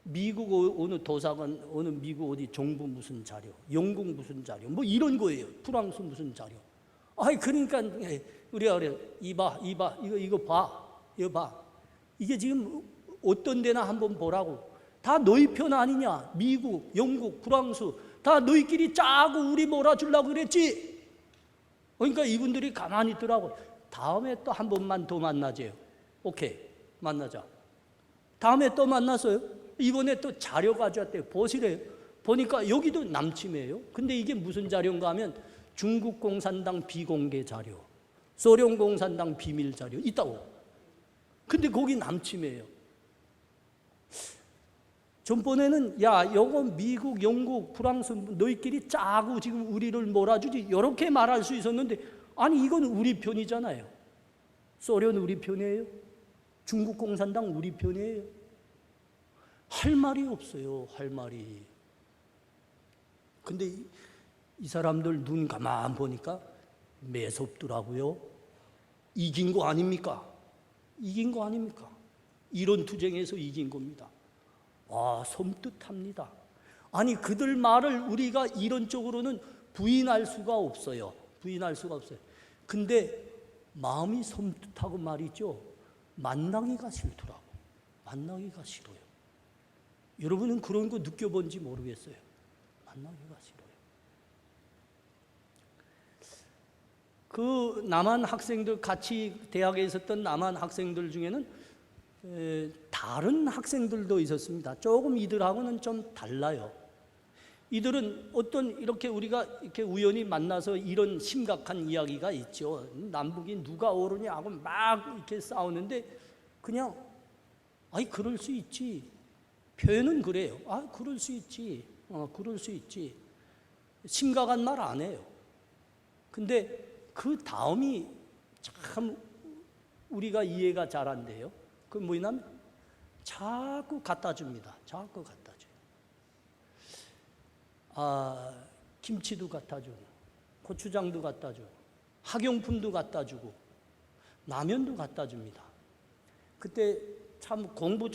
[SPEAKER 1] 미국 어느 도서관, 어느 미국 어디 정부 무슨 자료, 영국 무슨 자료, 뭐 이런 거예요. 프랑스 무슨 자료. 그러니까 우리가 그래요. 이거 봐. 이게 지금 어떤 데나 한번 보라고. 다 너희 편 아니냐? 미국, 영국, 프랑스 다 너희끼리 짜고 우리 몰아주려고 그랬지. 그러니까 이분들이 가만히 있더라고. 다음에 또 한 번만 더 만나재요. 오케이, 만나자. 다음에 또 만났어요. 이번에 또 자료 가져왔대요. 보시래요. 보니까 여기도 남침이에요. 근데 이게 무슨 자료인가 하면 중국 공산당 비공개 자료, 소련 공산당 비밀 자료 있다고. 근데 거기 남침이에요. 전번에는 요거 미국, 영국, 프랑스 너희끼리 짜고 지금 우리를 몰아주지 이렇게 말할 수 있었는데 이건 우리 편이잖아요. 소련 우리 편이에요. 중국 공산당 우리 편이에요. 할 말이 없어요. 할 말이. 근데 이 사람들 눈 가만 보니까 매섭더라고요. 이긴 거 아닙니까? 이런 투쟁에서 이긴 겁니다. 섬뜩합니다. 그들 말을 우리가 이론적으로는 부인할 수가 없어요. 근데 마음이 섬뜩하고 말이죠. 만나기가 싫더라고. 만나기가 싫어요. 여러분은 그런 거 느껴본지 모르겠어요. 만나기가 싫어요. 그 남한 학생들, 같이 대학에 있었던 남한 학생들 중에는 다른 학생들도 있었습니다. 조금 이들하고는 좀 달라요. 이들은 이렇게 우리가 이렇게 우연히 만나서 이런 심각한 이야기가 있죠. 남북이 누가 옳으냐고 막 이렇게 싸우는데 그냥 그럴 수 있지. 표현은 그래요. 그럴 수 있지. 그럴 수 있지. 심각한 말 안 해요. 근데 그 다음이 참 우리가 이해가 잘 안 돼요. 그 뭐냐면 자꾸 갖다 줍니다. 자꾸 갖다 줘요. 김치도 갖다 주고, 고추장도 갖다 주고, 학용품도 갖다 주고, 라면도 갖다 줍니다. 그때 참 공부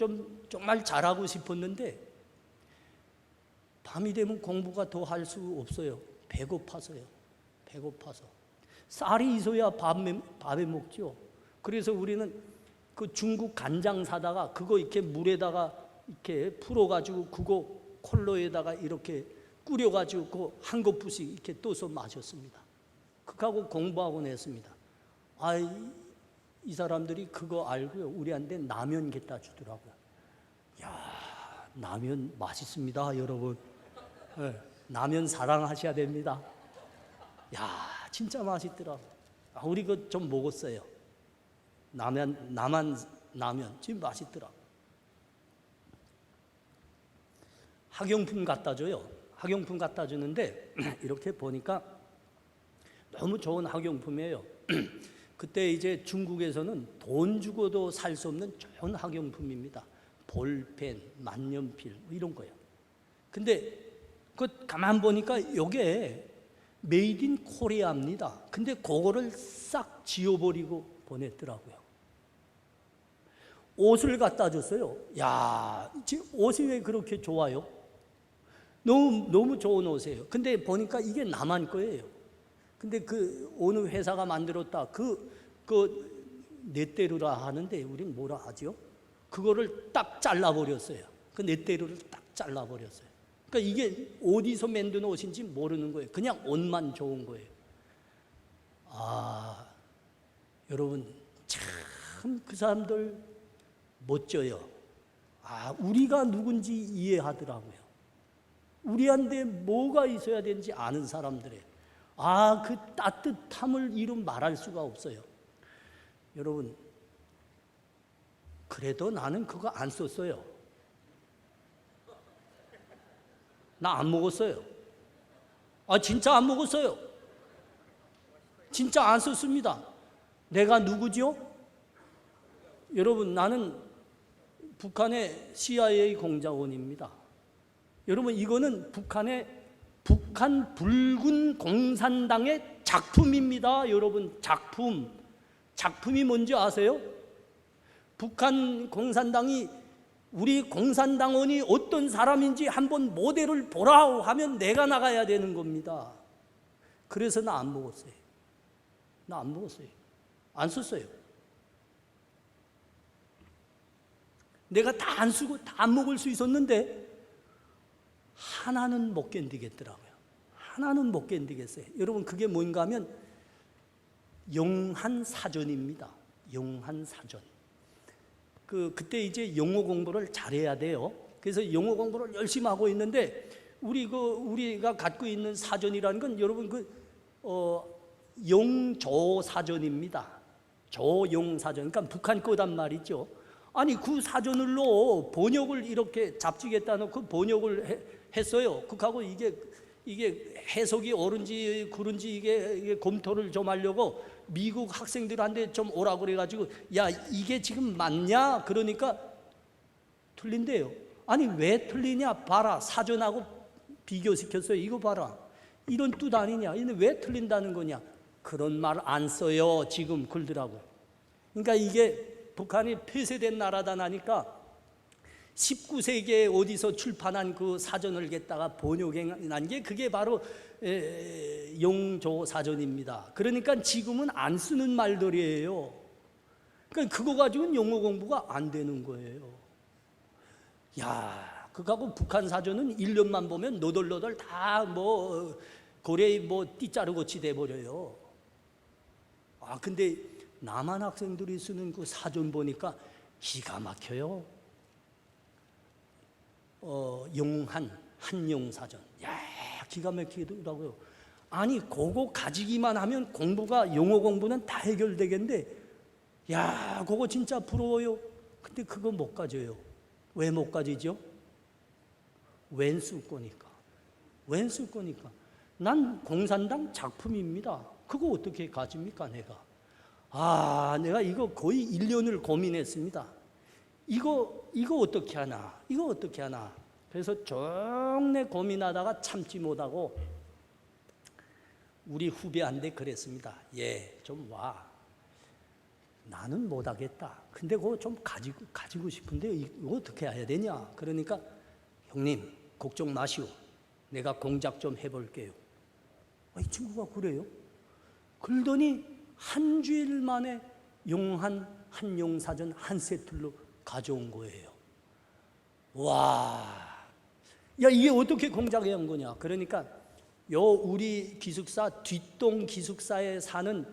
[SPEAKER 1] 정말 잘하고 싶었는데 밤이 되면 공부가 더 할 수 없어요. 배고파서요. 쌀이 있어야 밥에 먹죠. 그래서 우리는 그 중국 간장 사다가 그거 이렇게 물에다가 이렇게 풀어가지고 그거 콜로에다가 이렇게 끓여가지고 한 kop씩 이렇게 떠서 마셨습니다. 그하고 공부하곤 했습니다. 이 사람들이 그거 알고요, 우리한테 라면 갖다 주더라고요. 야, 라면 맛있습니다, 여러분. 네, 라면 사랑하셔야 됩니다. 야, 진짜 맛있더라고요. 우리 그거 좀 먹었어요. 남한 라면 지금 맛있더라고요. 학용품 갖다 줘요. 학용품 갖다 주는데 이렇게 보니까 너무 좋은 학용품이에요. 그때 이제 중국에서는 돈 주고도 살 수 없는 좋은 학용품입니다. 볼펜, 만년필 이런 거예요. 근데 그 가만 보니까 이게 메이드 인 코리아입니다. 근데 그거를 싹 지워버리고 보냈더라고요. 옷을 갖다 줬어요. 야, 옷이 왜 그렇게 좋아요? 너무 좋은 옷이에요. 근데 보니까 이게 남한 거예요. 근데 그 어느 회사가 만들었다. 넷대루라 하는데 우린 뭐라 하죠? 그거를 딱 잘라버렸어요. 그 넷대루를 딱 잘라버렸어요. 그러니까 이게 어디서 만든 옷인지 모르는 거예요. 그냥 옷만 좋은 거예요. 여러분 참 그 사람들 멋져요. 우리가 누군지 이해하더라고요. 우리한테 뭐가 있어야 되는지 아는 사람들이에요. 그 따뜻함을 이루 말할 수가 없어요. 여러분, 그래도 나는 그거 안 썼어요. 나 안 먹었어요. 진짜 안 먹었어요. 진짜 안 썼습니다. 내가 누구죠? 여러분, 나는 북한의 CIA 공작원입니다. 여러분, 이거는 북한 붉은 공산당의 작품입니다. 여러분, 작품이 뭔지 아세요? 북한 공산당이 우리 공산당원이 어떤 사람인지 한번 모델을 보라 하면 내가 나가야 되는 겁니다. 그래서 나 안 먹었어요. 안 썼어요. 내가 다 안 쓰고 다 안 먹을 수 있었는데 하나는 못 견디겠더라고요. 하나는 못 견디겠어요. 여러분, 그게 뭔가 하면 영한사전입니다. 영한사전. 그때 이제 영어 공부를 잘해야 돼요. 그래서 영어 공부를 열심히 하고 있는데 우리가 갖고 있는 사전이라는 건 여러분 영조사전입니다. 조영사전. 그러니까 북한 거단 말이죠. 그 사전으로 번역을 이렇게 잡지에다 놓고 번역을 했어요. 그하고 이게 해석이 옳은지 그른지 이게 검토를 좀 하려고 미국 학생들한테 좀 오라고 그래가지고 이게 지금 맞냐? 그러니까 틀린대요. 왜 틀리냐? 봐라, 사전하고 비교시켰어요. 이거 봐라, 이런 뜻 아니냐? 왜 틀린다는 거냐? 그런 말 안 써요. 지금 그러더라고요. 그러니까 이게 북한이 폐쇄된 나라다 나니까 19세기에 어디서 출판한 그 사전을 갖다가 번역한 게 그게 바로 영조사전입니다. 그러니까 지금은 안 쓰는 말들이에요. 그러니까 그거 가지고는 영어 공부가 안 되는 거예요. 그거하고 북한 사전은 1년만 보면 너덜너덜 다 고래 띠자루같이 돼버려요. 근데 남한 학생들이 쓰는 그 사전 보니까 기가 막혀요. 한용사전. 기가 막히더라고요. 그거 가지기만 하면 영어 공부는 다 해결되겠는데, 그거 진짜 부러워요. 근데 그거 못 가져요. 왜 못 가지죠? 왼수 거니까. 난 공산당 작품입니다. 그거 어떻게 가집니까, 내가? 내가 이거 거의 1년을 고민했습니다. 이거 어떻게 하나? 그래서 종래 고민하다가 참지 못하고 우리 후배한테 그랬습니다. 좀 와. 나는 못하겠다. 근데 그거 좀 가지고 싶은데 이거 어떻게 해야 되냐? 그러니까 형님 걱정 마시오. 내가 공작 좀 해볼게요. 이 친구가 그래요. 그러더니 한 주일 만에 한용사전 한 세트로 가져온 거예요. 야, 이게 어떻게 공작해 온 거냐? 그러니까 요 우리 기숙사 뒷동 기숙사에 사는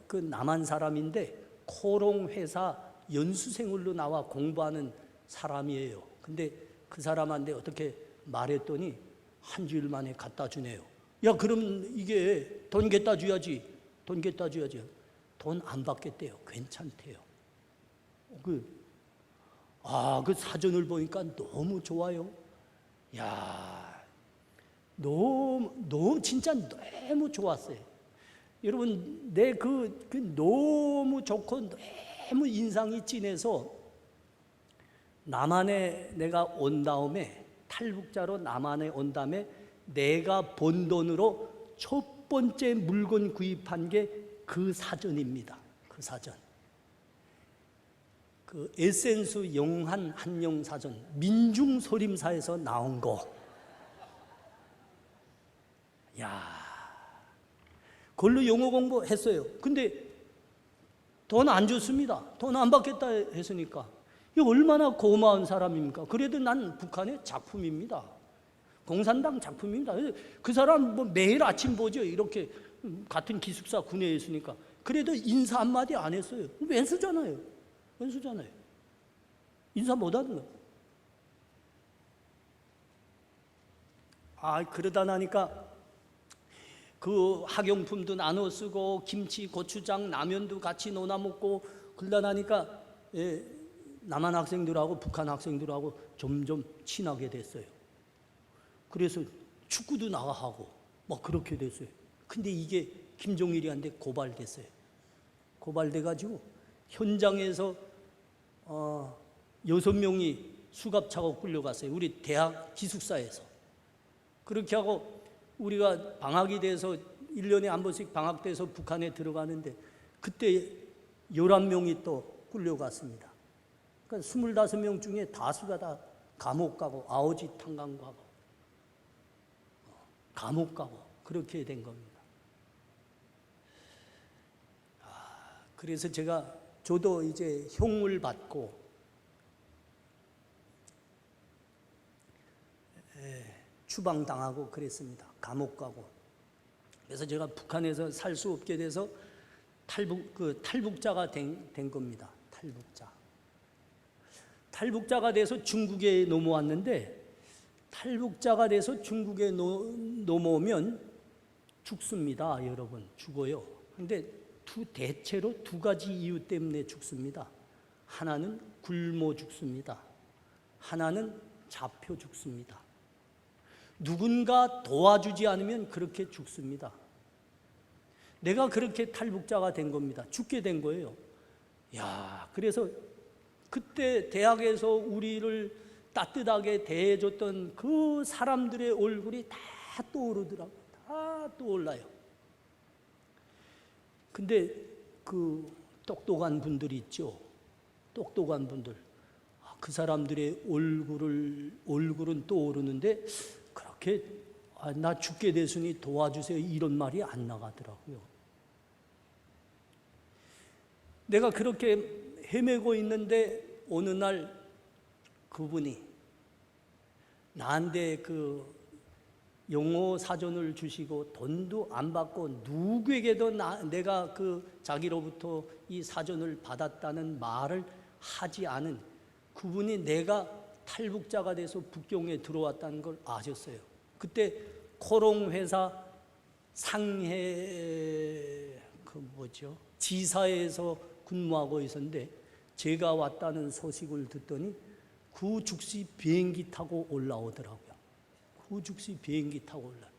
[SPEAKER 1] 그 남한 사람인데 코롱 회사 연수생으로 나와 공부하는 사람이에요. 근데 그 사람한테 어떻게 말했더니 한 주일 만에 갖다 주네요. 야, 그럼 이게 돈 갖다 줘야지. 돈 갖다 줘야지. 돈 안 받겠대요. 괜찮대요. 그 사전을 보니까 너무 좋아요. 야, 너무 진짜 너무 좋았어요. 여러분, 내 그 너무 좋고 너무 인상이 진해서 남한에 내가 온 다음에, 탈북자로 남한에 온 다음에 내가 번 돈으로 첫 번째 물건 구입한 게 그 사전입니다. 그 사전. 그 에센스 영한 한영 사전, 민중소림사에서 나온 거. 야, 그걸로 영어 공부했어요. 근데 돈 안 줬습니다. 돈 안 받겠다 했으니까. 이 얼마나 고마운 사람입니까? 그래도 난 북한의 작품입니다. 공산당 작품입니다. 그 사람 뭐 매일 아침 보죠. 이렇게 같은 기숙사 군에 있으니까. 그래도 인사 한마디 안 했어요. 왼수잖아요. 왼수잖아요. 인사 못 하는 거예요. 그러다 나니까 그 학용품도 나눠 쓰고 김치, 고추장, 라면도 같이 나눠 먹고 그러다 나니까 남한 학생들하고 북한 학생들하고 점점 친하게 됐어요. 그래서 축구도 나가하고 막 그렇게 됐어요. 근데 이게 김종일이한테 고발됐어요. 고발돼가지고 현장에서 6명이 수갑 차고 끌려갔어요. 우리 대학 기숙사에서. 그렇게 하고 우리가 방학이 돼서 1년에 한 번씩 방학돼서 북한에 들어가는데 그때 11명이 또 끌려갔습니다. 그러니까 25명 중에 다수가 다 감옥 가고 아오지 탄광 가고 감옥 가고 그렇게 된 겁니다. 그래서 저도 이제 형을 받고 추방당하고 그랬습니다. 감옥 가고. 그래서 제가 북한에서 살 수 없게 돼서 탈북자가 된 겁니다. 탈북자가 돼서 중국에 넘어왔는데 탈북자가 돼서 중국에 넘어오면 죽습니다. 여러분, 죽어요. 근데 대체로 두 가지 이유 때문에 죽습니다. 하나는 굶어 죽습니다. 하나는 잡혀 죽습니다. 누군가 도와주지 않으면 그렇게 죽습니다. 내가 그렇게 탈북자가 된 겁니다. 죽게 된 거예요. 야, 그래서 그때 대학에서 우리를 따뜻하게 대해줬던 그 사람들의 얼굴이 다 떠오르더라고요. 다 떠올라요. 근데 그 똑똑한 분들 있죠. 똑똑한 분들. 그 사람들의 얼굴은 떠오르는데 그렇게 나 죽게 됐으니 도와주세요 이런 말이 안 나가더라고요. 내가 그렇게 헤매고 있는데 어느 날 그분이 나한테 그 영어 사전을 주시고 돈도 안 받고 누구에게도 내가 그 자기로부터 이 사전을 받았다는 말을 하지 않은 그분이 내가 탈북자가 돼서 북경에 들어왔다는 걸 아셨어요. 그때 코롱 회사 상해 지사에서 근무하고 있었는데 제가 왔다는 소식을 듣더니 구죽시 비행기 타고 올라오더라고요. 구죽시 비행기 타고 올라.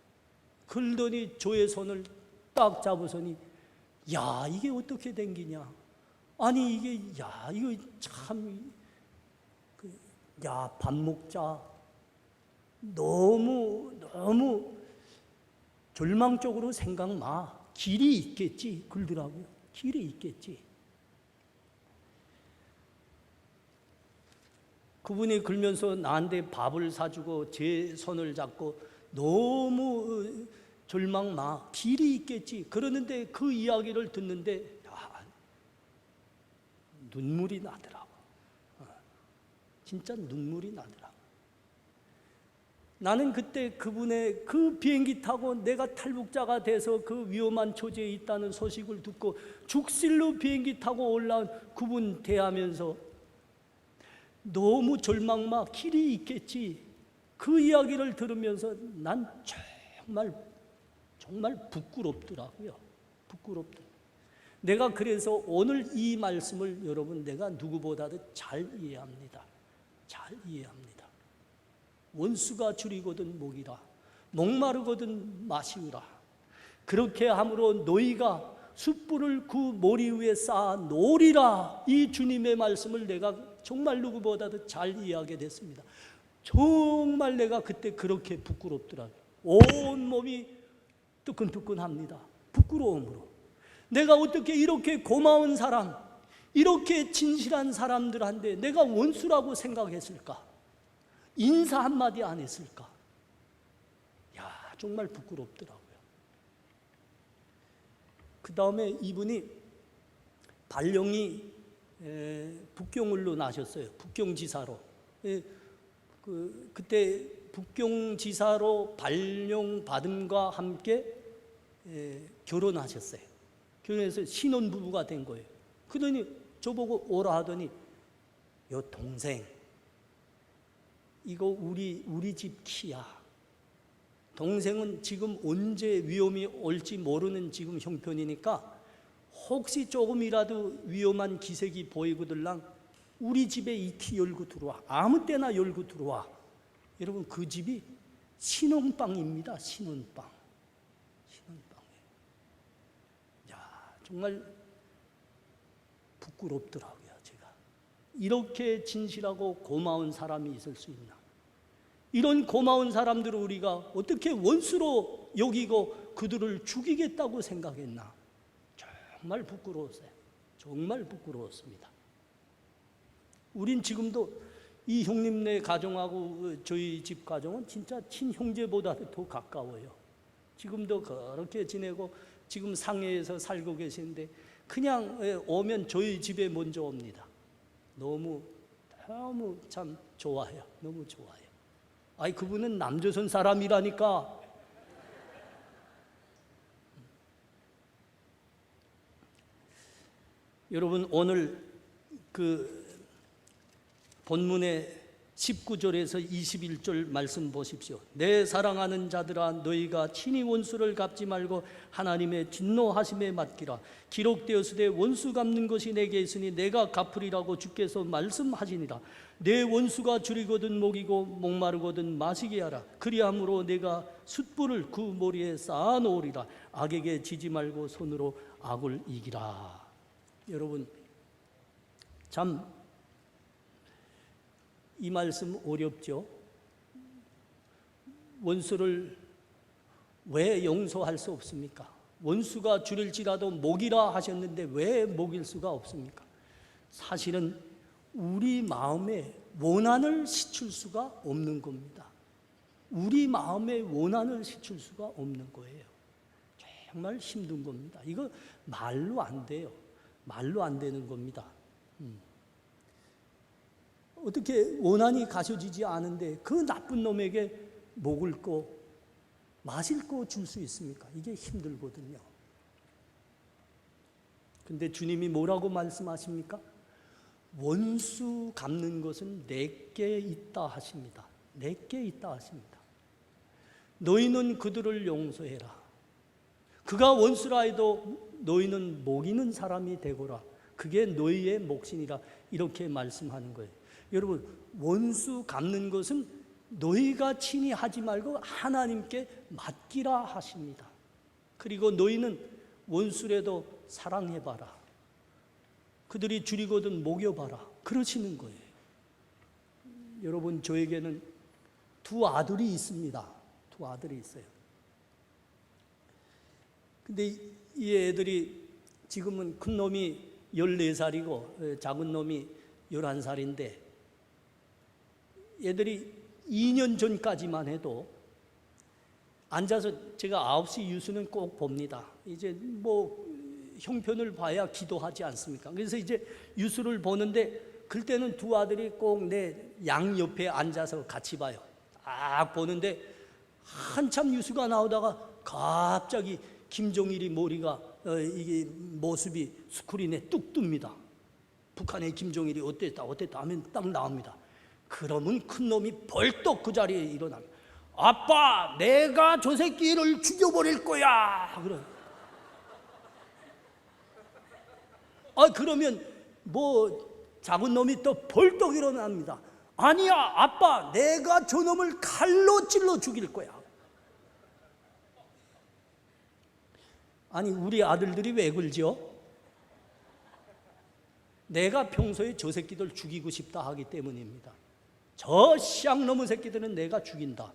[SPEAKER 1] 그러더니 저의 손을 딱 잡으더니 야, 이게 어떻게 된 기냐? 아니 이게 야, 이거 참 야, 밥 먹자. 너무 절망적으로 생각 마. 길이 있겠지. 그러더라고요. 길이 있겠지. 그분이 그러면서 나한테 밥을 사주고 제 손을 잡고 너무 절망 마. 길이 있겠지. 그러는데 그 이야기를 듣는데 눈물이 나더라고. 진짜 눈물이 나더라고. 나는 그때 그분의 그 비행기 타고 내가 탈북자가 돼서 그 위험한 처지에 있다는 소식을 듣고 죽실로 비행기 타고 올라온 그분 대하면서 너무 절망막 길이 있겠지. 그 이야기를 들으면서 난 정말 부끄럽더라고요. 부끄럽더라고요. 내가 그래서 오늘 이 말씀을 여러분 내가 누구보다도 잘 이해합니다. 잘 이해합니다. 원수가 줄이거든 목이라, 목마르거든 마시우라. 그렇게 함으로 너희가 숯불을 그 모리 위에 쌓아 놓으리라. 이 주님의 말씀을 내가 정말 누구보다도 잘 이해하게 됐습니다. 정말 내가 그때 그렇게 부끄럽더라고요. 온 몸이 뜨끈뜨끈합니다. 부끄러움으로. 내가 어떻게 이렇게 고마운 사람, 이렇게 진실한 사람들한테 내가 원수라고 생각했을까? 인사 한마디 안 했을까? 야, 정말 부끄럽더라고요. 그 다음에 이분이 발령이 북경을로 나셨어요. 북경지사로. 그때 북경지사로 발령받음과 함께 결혼하셨어요. 결혼해서 신혼부부가 된 거예요. 그러더니 저보고 오라 하더니, 요 동생, 이거 우리 집 키야. 동생은 지금 언제 위험이 올지 모르는 지금 형편이니까 혹시 조금이라도 위험한 기색이 보이거들랑 우리 집에 이 키 열고 들어와. 아무 때나 열고 들어와. 여러분, 그 집이 신혼방입니다. 신혼방. 신혼방이에요. 야, 정말 부끄럽더라고요. 제가 이렇게 진실하고 고마운 사람이 있을 수 있나? 이런 고마운 사람들을 우리가 어떻게 원수로 여기고 그들을 죽이겠다고 생각했나? 정말 부끄러웠어요. 정말 부끄러웠습니다. 우린 지금도 이 형님네 가정하고 저희 집 가정은 진짜 친형제보다도 더 가까워요. 지금도 그렇게 지내고 지금 상해에서 살고 계시는데 그냥 오면 저희 집에 먼저 옵니다. 너무 참 좋아요. 너무 좋아요. 아이, 그분은 남조선 사람이라니까. 여러분, 오늘 그 본문의 19절에서 21절 말씀 보십시오. 내 사랑하는 자들아, 너희가 친히 원수를 갚지 말고 하나님의 진노하심에 맡기라. 기록되었으되 원수 갚는 것이 내게 있으니 내가 갚으리라고 주께서 말씀하시니라. 내 원수가 줄이거든 목이고 목마르거든 마시게 하라. 그리함으로 내가 숯불을 그 모리에 쌓아 놓으리라. 악에게 지지 말고 손으로 악을 이기라. 여러분, 참 이 말씀 어렵죠? 원수를 왜 용서할 수 없습니까? 원수가 줄일지라도 목이라 하셨는데 왜 목일 수가 없습니까? 사실은 우리 마음에 원한을 씻을 수가 없는 겁니다. 우리 마음에 원한을 씻을 수가 없는 거예요. 정말 힘든 겁니다. 이거 말로 안 돼요. 말로 안 되는 겁니다. 어떻게 원한이 가셔지지 않은데 그 나쁜 놈에게 먹을 거, 마실 거 줄 수 있습니까? 이게 힘들거든요. 근데 주님이 뭐라고 말씀하십니까? 원수 갚는 것은 내게 있다 하십니다. 내게 있다 하십니다. 너희는 그들을 용서해라. 그가 원수라 해도 너희는 목이는 사람이 되거라. 그게 너희의 몫이니라. 이렇게 말씀하는 거예요. 여러분, 원수 갚는 것은 너희가 친히 하지 말고 하나님께 맡기라 하십니다. 그리고 너희는 원수라도 사랑해봐라. 그들이 줄이거든 먹여봐라. 그러시는 거예요. 여러분, 저에게는 두 아들이 있습니다. 두 아들이 있어요. 근데 이 애들이 지금은 큰 놈이 14살이고 작은 놈이 11살인데 얘들이 2년 전까지만 해도 앉아서 제가 9시 뉴스는 꼭 봅니다. 이제 뭐 형편을 봐야 기도하지 않습니까? 그래서 이제 뉴스를 보는데 그때는 두 아들이 꼭 내 양 옆에 앉아서 같이 봐요. 딱 보는데 한참 뉴스가 나오다가 갑자기 김종일이 머리가 이게 모습이 스크린에 뚝 뜹니다. 북한의 김종일이 어땠다 하면 딱 나옵니다. 그러면 큰 놈이 벌떡 그 자리에 일어납니다. 아빠, 내가 저 새끼를 죽여버릴 거야. 그러면 작은 놈이 또 벌떡 일어납니다. 아니야, 아빠, 내가 저 놈을 칼로 찔러 죽일 거야. 아니, 우리 아들들이 왜 그러죠? 내가 평소에 저 새끼들 죽이고 싶다 하기 때문입니다. 저 쌍놈의 새끼들은 내가 죽인다.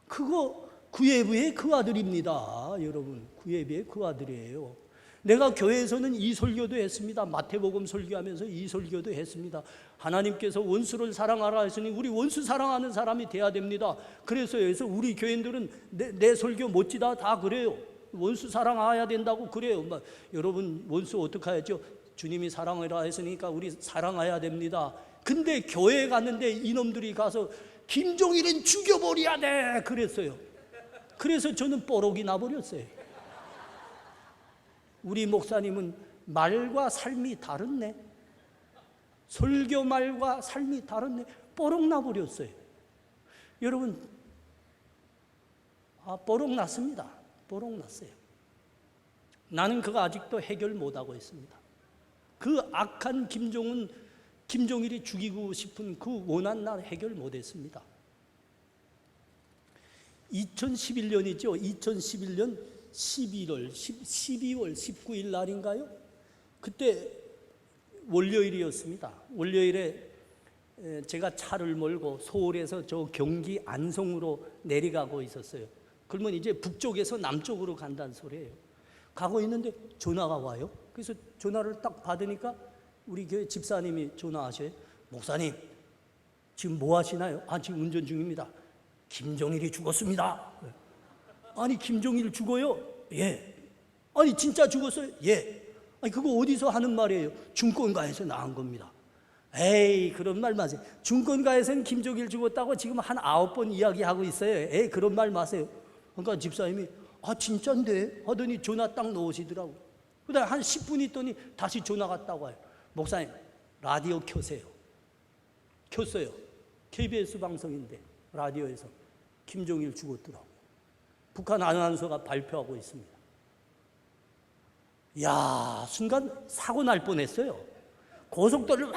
[SPEAKER 1] 그거 구예부의 그 아들입니다. 여러분, 구예부의 그 아들이에요. 내가 교회에서는 이 설교도 했습니다. 마태복음 설교하면서 이 설교도 했습니다. 하나님께서 원수를 사랑하라 했으니 우리 원수 사랑하는 사람이 돼야 됩니다. 그래서 우리 교인들은 내 설교 멋지다 다 그래요. 원수 사랑해야 된다고 그래요. 여러분, 원수 어떻게 해야죠? 주님이 사랑하라 했으니까 우리 사랑해야 됩니다. 근데 교회에 갔는데 이놈들이 가서 김종일은 죽여버려야 돼 그랬어요. 그래서 저는 뽀록이 나버렸어요. 우리 목사님은 말과 삶이 다르네. 설교 말과 삶이 다르네. 뽀록 나버렸어요. 여러분, 뽀록 났습니다. 뽀록 났어요. 나는 그거 아직도 해결 못하고 있습니다. 그 악한 김종일이 죽이고 싶은 그 원한 난 해결 못했습니다. 2011년이죠. 2011년 12월 19일 날인가요? 그때 월요일이었습니다. 월요일에 제가 차를 몰고 서울에서 저 경기 안성으로 내려가고 있었어요. 그러면 이제 북쪽에서 남쪽으로 간다는 소리예요. 가고 있는데 전화가 와요. 그래서 전화를 딱 받으니까 우리 교회 집사님이 전화하셔요. 목사님, 지금 뭐 하시나요? 지금 운전 중입니다. 김종일이 죽었습니다. 아니, 김종일 죽어요? 예. 아니, 진짜 죽었어요? 예. 아니, 그거 어디서 하는 말이에요? 증권가에서 나온 겁니다. 에이, 그런 말 마세요. 증권가에서는 김종일 죽었다고 지금 한 9번 이야기하고 있어요. 에이, 그런 말 마세요. 그러니까 집사님이 진짠데 하더니 전화 딱 놓으시더라고. 그다음에 한 10분 있더니 다시 전화가 딱 와요. 목사님, 라디오 켜세요. 켰어요. KBS 방송인데 라디오에서 김종일 죽었더라고. 북한 아나운서가 발표하고 있습니다. 야, 순간 사고 날 뻔했어요. 고속도로를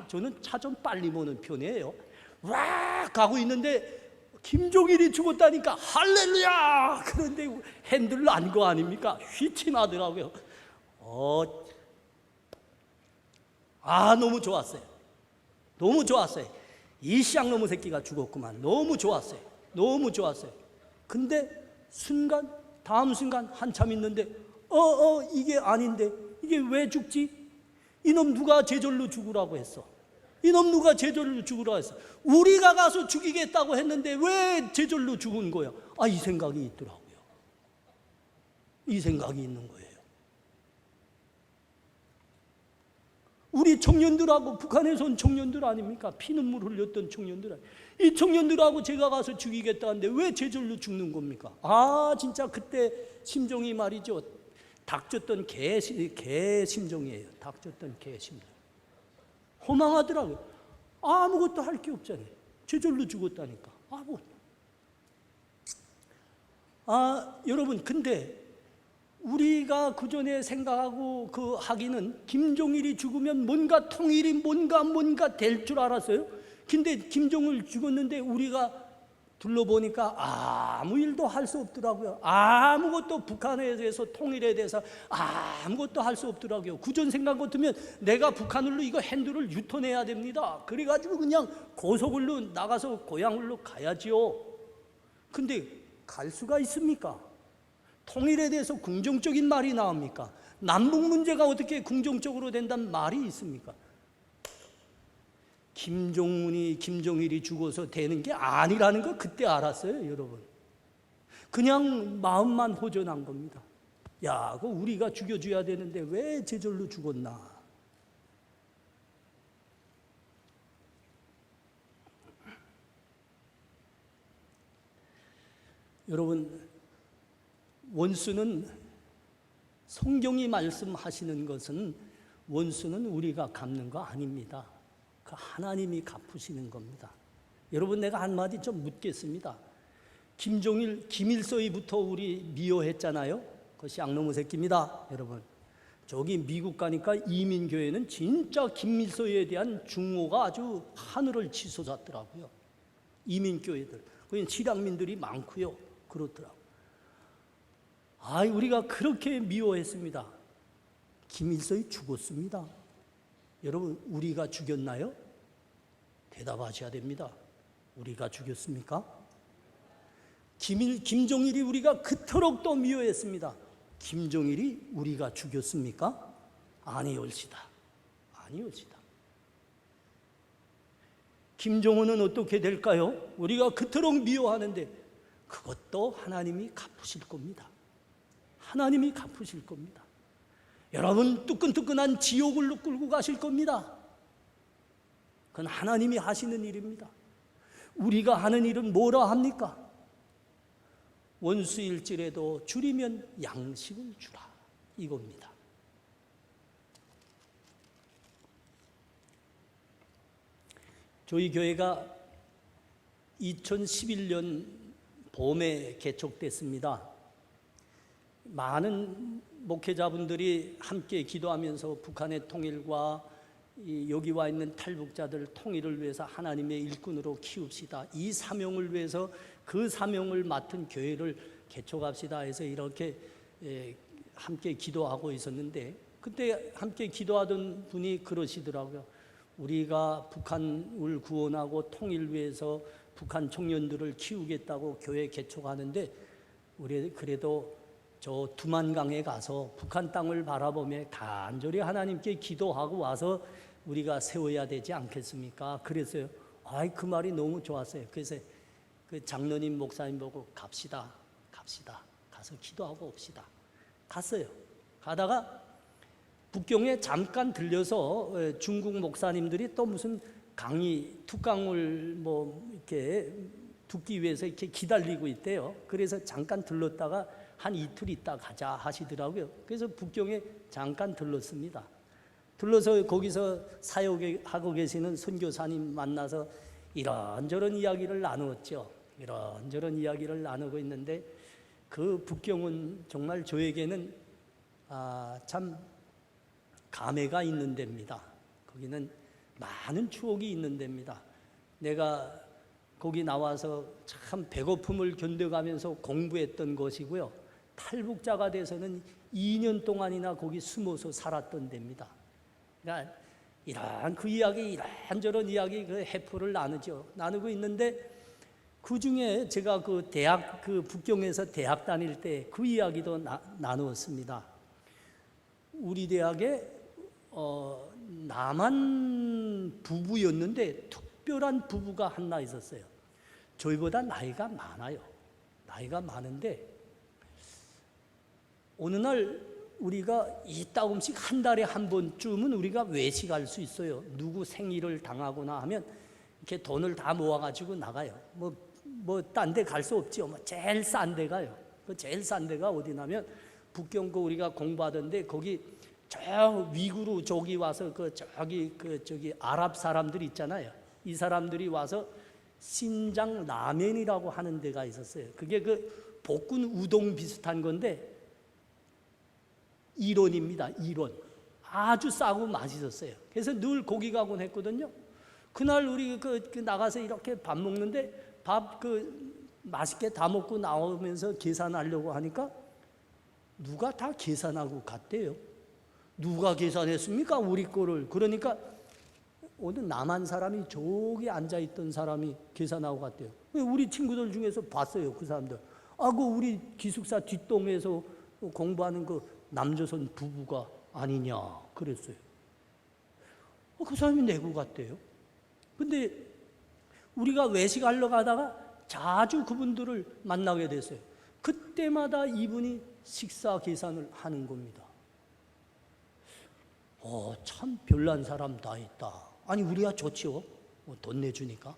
[SPEAKER 1] 저는 차 좀 빨리 모는 편이에요. 가고 있는데 김종일이 죽었다니까 할렐루야! 그런데 핸들 난 거 아닙니까? 휘치 나더라고요. 너무 좋았어요. 너무 좋았어요. 이 쌍놈의 새끼가 죽었구만. 너무 좋았어요. 너무 좋았어요. 근데 다음 순간 한참 있는데 이게 아닌데 이게 왜 죽지? 이놈 누가 제절로 죽으라고 했어? 이놈 누가 제절로 죽으라고 했어? 우리가 가서 죽이겠다고 했는데 왜 제절로 죽은 거야? 이 생각이 있더라고요. 이 생각이 있는 거예요. 우리 청년들하고 북한에서 온 청년들 아닙니까? 피눈물 흘렸던 청년들. 이 청년들하고 제가 가서 죽이겠다는데 왜 제절로 죽는 겁니까? 진짜 그때 심정이 말이죠. 닥쳤던 개 심정이에요. 닥쳤던 개 심정. 허망하더라고요. 아무것도 할 게 없잖아요. 제절로 죽었다니까. 여러분, 근데 우리가 그 전에 생각하고 하기는 김종일이 죽으면 뭔가 통일이 뭔가 될 줄 알았어요. 근데 김종일 죽었는데 우리가 둘러보니까 아무 일도 할 수 없더라고요. 아무것도 북한에 대해서 통일에 대해서 아무것도 할 수 없더라고요. 그전 생각 같으면 내가 북한으로 이거 핸들을 유턴해야 됩니다. 그래가지고 그냥 고속으로 나가서 고향으로 가야지요. 근데 갈 수가 있습니까? 통일에 대해서 긍정적인 말이 나옵니까? 남북 문제가 어떻게 긍정적으로 된다는 말이 있습니까? 김종일이 죽어서 되는 게 아니라는 걸 그때 알았어요, 여러분. 그냥 마음만 호전한 겁니다. 그거 우리가 죽여줘야 되는데 왜 제절로 죽었나? 여러분, 원수는 성경이 말씀하시는 것은 원수는 우리가 갚는 거 아닙니다. 그 하나님이 갚으시는 겁니다. 여러분, 내가 한마디 좀 묻겠습니다. 김일성이부터 우리 미워했잖아요. 그것이 양놈의 새끼입니다. 여러분, 저기 미국 가니까 이민교회는 진짜 김일성에 대한 중호가 아주 하늘을 치솟았더라고요. 이민교회들, 거기는 실향민들이 많고요. 그렇더라고요. 우리가 그렇게 미워했습니다. 김일성이 죽었습니다. 여러분, 우리가 죽였나요? 대답하셔야 됩니다. 우리가 죽였습니까? 김정일이 우리가 그토록 또 미워했습니다. 김정일이 우리가 죽였습니까? 아니올시다. 아니올시다. 김정은은 어떻게 될까요? 우리가 그토록 미워하는데 그것도 하나님이 갚으실 겁니다. 하나님이 갚으실 겁니다. 여러분, 뜨끈뜨끈한 지옥을 끌고 가실 겁니다. 그건 하나님이 하시는 일입니다. 우리가 하는 일은 뭐라 합니까? 원수일지라도 줄이면 양식을 주라, 이겁니다. 저희 교회가 2011년 봄에 개척됐습니다. 많은 목회자분들이 함께 기도하면서 북한의 통일과 여기 와 있는 탈북자들 통일을 위해서 하나님의 일꾼으로 키웁시다. 이 사명을 위해서 그 사명을 맡은 교회를 개척합시다 해서 이렇게 함께 기도하고 있었는데, 그때 함께 기도하던 분이 그러시더라고요. 우리가 북한을 구원하고 통일 위해서 북한 청년들을 키우겠다고 교회 개척하는데 우리 그래도 저 두만강에 가서 북한 땅을 바라보며 간절히 하나님께 기도하고 와서 우리가 세워야 되지 않겠습니까? 그랬어요. 그 말이 너무 좋았어요. 그래서 그 장로님 목사님 보고 갑시다. 가서 기도하고 옵시다. 갔어요. 가다가 북경에 잠깐 들려서 중국 목사님들이 또 무슨 강의 특강을 이렇게 듣기 위해서 이렇게 기다리고 있대요. 그래서 잠깐 들렀다가 한 이틀 있다 가자 하시더라고요. 그래서 북경에 잠깐 들렀습니다. 들러서 거기서 사역하고 계시는 선교사님 만나서 이런저런 이야기를 나누었죠. 이런저런 이야기를 나누고 있는데 그 북경은 정말 저에게는 참 감회가 있는 데입니다. 거기는 많은 추억이 있는 데입니다. 내가 거기 나와서 참 배고픔을 견뎌가면서 공부했던 것이고요. 탈북자가 돼서는 2년 동안이나 거기 숨어서 살았던 데입니다. 그러니까 이런 그 이야기, 이런저런 이야기 그 해포를 나누고 있는데 그 중에 제가 그 대학, 그 북경에서 대학 다닐 때 그 이야기도 나누었습니다. 우리 대학에 남한 부부였는데 특별한 부부가 하나 있었어요. 저희보다 나이가 많아요. 나이가 많은데 어느 날 우리가 이따금씩 한 달에 한 번쯤은 우리가 외식할 수 있어요. 누구 생일을 당하거나 하면 이렇게 돈을 다 모아가지고 나가요. 딴 데 갈 수 없지요. 제일 싼 데 가요. 그 제일 싼 데가 어디냐면 북경고 우리가 공부하던데 거기 저 위구르 저기 와서 저기 아랍 사람들 있잖아요. 이 사람들이 와서 신장 라멘이라고 하는 데가 있었어요. 그게 그 볶은 우동 비슷한 건데 1원입니다. 1원. 아주 싸고 맛있었어요. 그래서 늘 거기 가곤 했거든요. 그날 우리 나가서 이렇게 밥 먹는데 밥 맛있게 다 먹고 나오면서 계산하려고 하니까 누가 다 계산하고 갔대요. 누가 계산했습니까? 우리 거를. 그러니까 어느 남한 사람이 저기 앉아있던 사람이 계산하고 갔대요. 우리 친구들 중에서 봤어요. 그 사람들. 그 우리 기숙사 뒷동에서 공부하는 그 남조선 부부가 아니냐 그랬어요. 그 사람이 내고 갔대요. 근데 우리가 외식하러 가다가 자주 그분들을 만나게 됐어요. 그때마다 이분이 식사 계산을 하는 겁니다. 참 별난 사람 다 있다. 아니 우리야 좋지요. 돈 내주니까.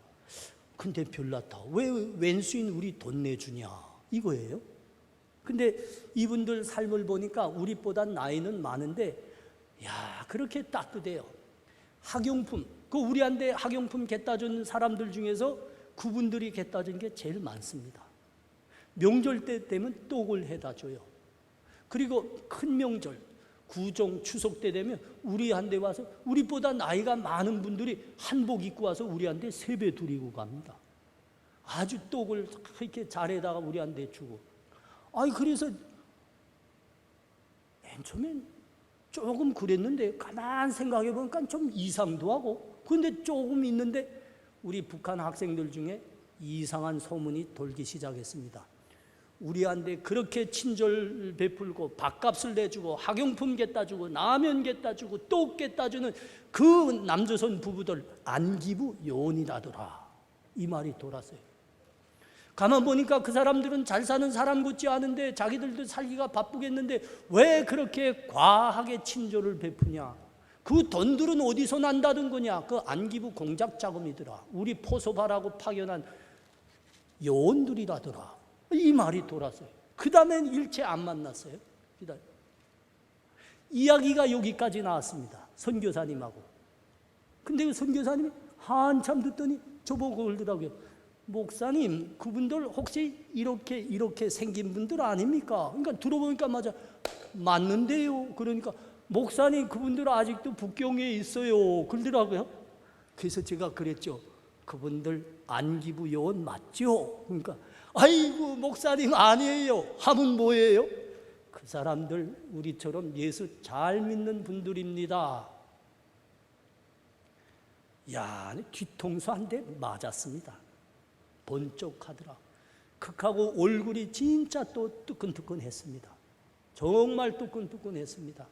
[SPEAKER 1] 근데 별났다. 왜 왼수인 우리 돈 내주냐 이거예요. 근데 이분들 삶을 보니까 우리보다 나이는 많은데 야, 그렇게 따뜻해요. 학용품, 그 우리한테 학용품 갖다 준 사람들 중에서 그분들이 갖다 준 게 제일 많습니다. 명절 때 되면 떡을 해다 줘요. 그리고 큰 명절, 구정, 추석 때 되면 우리한테 와서 우리보다 나이가 많은 분들이 한복 입고 와서 우리한테 세배 드리고 갑니다. 아주 떡을 이렇게 잘해다가 우리한테 주고. 아니 그래서 맨 처음엔 조금 그랬는데 가만 생각해 보니까 좀 이상도 하고, 근데 조금 있는데 우리 북한 학생들 중에 이상한 소문이 돌기 시작했습니다. 우리한테 그렇게 친절 베풀고 밥값을 내주고 학용품 갖다 주고 라면 갖다 주고 떡 갖다 주는 그 남조선 부부들 안기부 요원이라더라, 이 말이 돌았어요. 가만 보니까 그 사람들은 잘 사는 사람 같지 않은데 자기들도 살기가 바쁘겠는데 왜 그렇게 과하게 친절을 베푸냐? 그 돈들은 어디서 난다던 거냐? 그 안기부 공작 자금이더라. 우리 포소발하고 파견한 요원들이라더라. 이 말이 돌았어요. 그 다음엔 일체 안 만났어요. 이야기가 여기까지 나왔습니다. 선교사님하고. 근데 그 선교사님이 한참 듣더니 저보고 그러더라고요. 목사님, 그분들 혹시 이렇게 생긴 분들 아닙니까? 그러니까 들어보니까 맞는데요. 그러니까 목사님, 그분들 아직도 북경에 있어요. 그러더라고요. 그래서 제가 그랬죠. 그분들 안기부 요원 맞죠? 그러니까 아이고 목사님 아니에요 하면 뭐예요? 그 사람들 우리처럼 예수 잘 믿는 분들입니다. 야, 뒤통수 한 대 맞았습니다. 번쩍하더라. 극하고 얼굴이 진짜 또 뜨끈뜨끈했습니다. 정말 뜨끈뜨끈했습니다.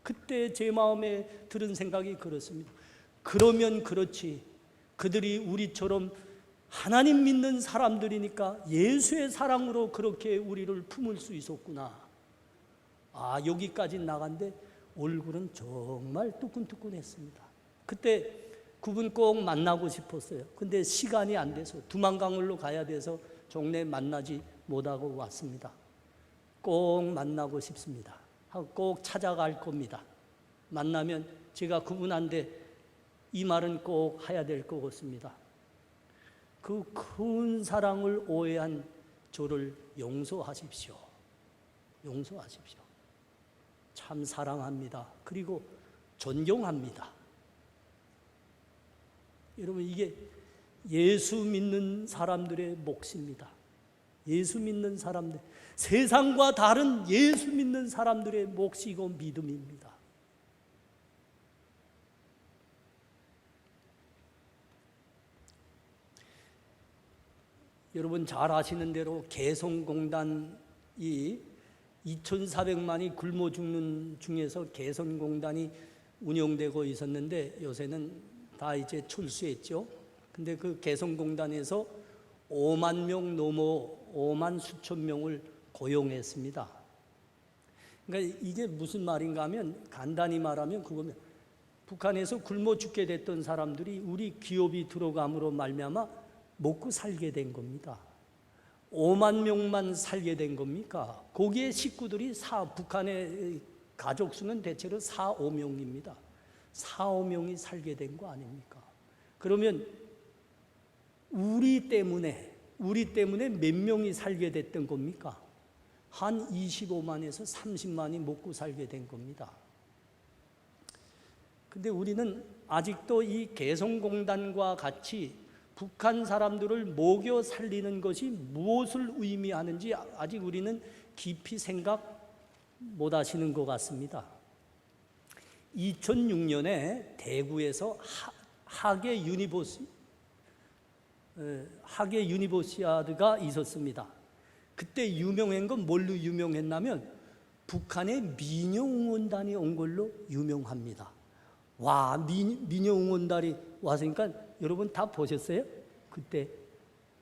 [SPEAKER 1] 그때 제 마음에 들은 생각이 그렇습니다. 그러면 그렇지, 그들이 우리처럼 하나님 믿는 사람들이니까 예수의 사랑으로 그렇게 우리를 품을 수 있었구나. 아, 여기까지 나간데 얼굴은 정말 뜨끈뜨끈했습니다. 그때 그분 꼭 만나고 싶었어요. 근데 시간이 안 돼서 두만강을로 가야 돼서 종래 만나지 못하고 왔습니다. 꼭 만나고 싶습니다. 꼭 찾아갈 겁니다. 만나면 제가 그분한테 이 말은 꼭 해야 될 것 같습니다. 그 큰 사랑을 오해한 저를 용서하십시오. 용서하십시오. 참 사랑합니다. 그리고 존경합니다. 여러분, 이게 예수 믿는 사람들의 몫입니다. 예수 믿는 사람들, 세상과 다른 예수 믿는 사람들의 몫이고 믿음입니다. 여러분 잘 아시는 대로 개성공단이 2,400만이 굶어 죽는 중에서 개성공단이 운영되고 있었는데 요새는 다 이제 철수했죠. 근데 그 개성공단에서 5만 명 넘어 5만 수천 명을 고용했습니다. 그러니까 이게 무슨 말인가 하면, 간단히 말하면 그거면 북한에서 굶어 죽게 됐던 사람들이 우리 기업이 들어감으로 말미암아 먹고 살게 된 겁니다. 5만 명만 살게 된 겁니까? 거기에 식구들이 북한의 가족 수는 대체로 4, 5명입니다. 4, 5명이 살게 된 거 아닙니까? 그러면 우리 때문에 몇 명이 살게 됐던 겁니까? 한 25만에서 30만이 먹고 살게 된 겁니다. 근데 우리는 아직도 이 개성공단과 같이 북한 사람들을 먹여 살리는 것이 무엇을 의미하는지 아직 우리는 깊이 생각 못 하시는 것 같습니다. 2006년에 대구에서 하계 유니버시아드가 있었습니다. 그때 유명한 건 뭘로 유명했냐면 북한의 민요응원단이 온 걸로 유명합니다. 와, 민요응원단이 왔으니까 여러분 다 보셨어요? 그때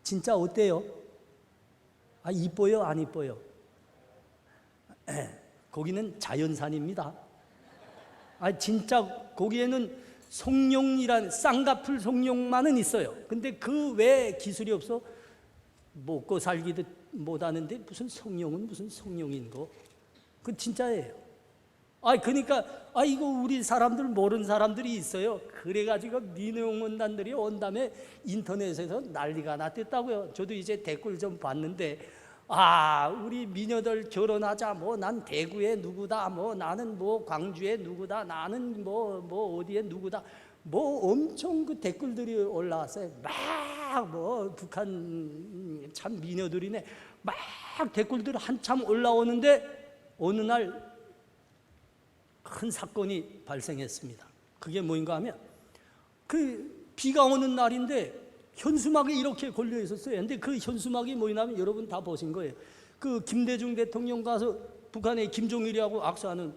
[SPEAKER 1] 진짜 어때요? 아, 이뻐요? 안 이뻐요? 거기는 자연산입니다. 아, 진짜 거기에는 송룡이란 쌍꺼풀 송룡만은 있어요. 근데 그 외에 기술이 없어 먹고 살기도 못하는데 무슨 성령은 무슨 성령인 거? 그건 진짜예요. 그러니까 이거 우리 사람들 모르는 사람들이 있어요. 그래가지고 민영원단들이 온 다음에 인터넷에서 난리가 났댔다고요. 저도 이제 댓글 좀 봤는데 우리 미녀들 결혼하자, 뭐 난 대구에 누구다, 뭐 나는 뭐 광주에 누구다, 나는 뭐 어디에 누구다, 뭐 엄청 그 댓글들이 올라왔어요. 막 뭐 북한 참 미녀들이네, 막 댓글들이 한참 올라오는데 어느 날 큰 사건이 발생했습니다. 그게 뭐인가 하면 그 비가 오는 날인데 현수막이 이렇게 걸려 있었어요. 근데 그 현수막이 뭐냐면 여러분 다 보신 거예요. 그 김대중 대통령 가서 북한의 김정일이하고 악수하는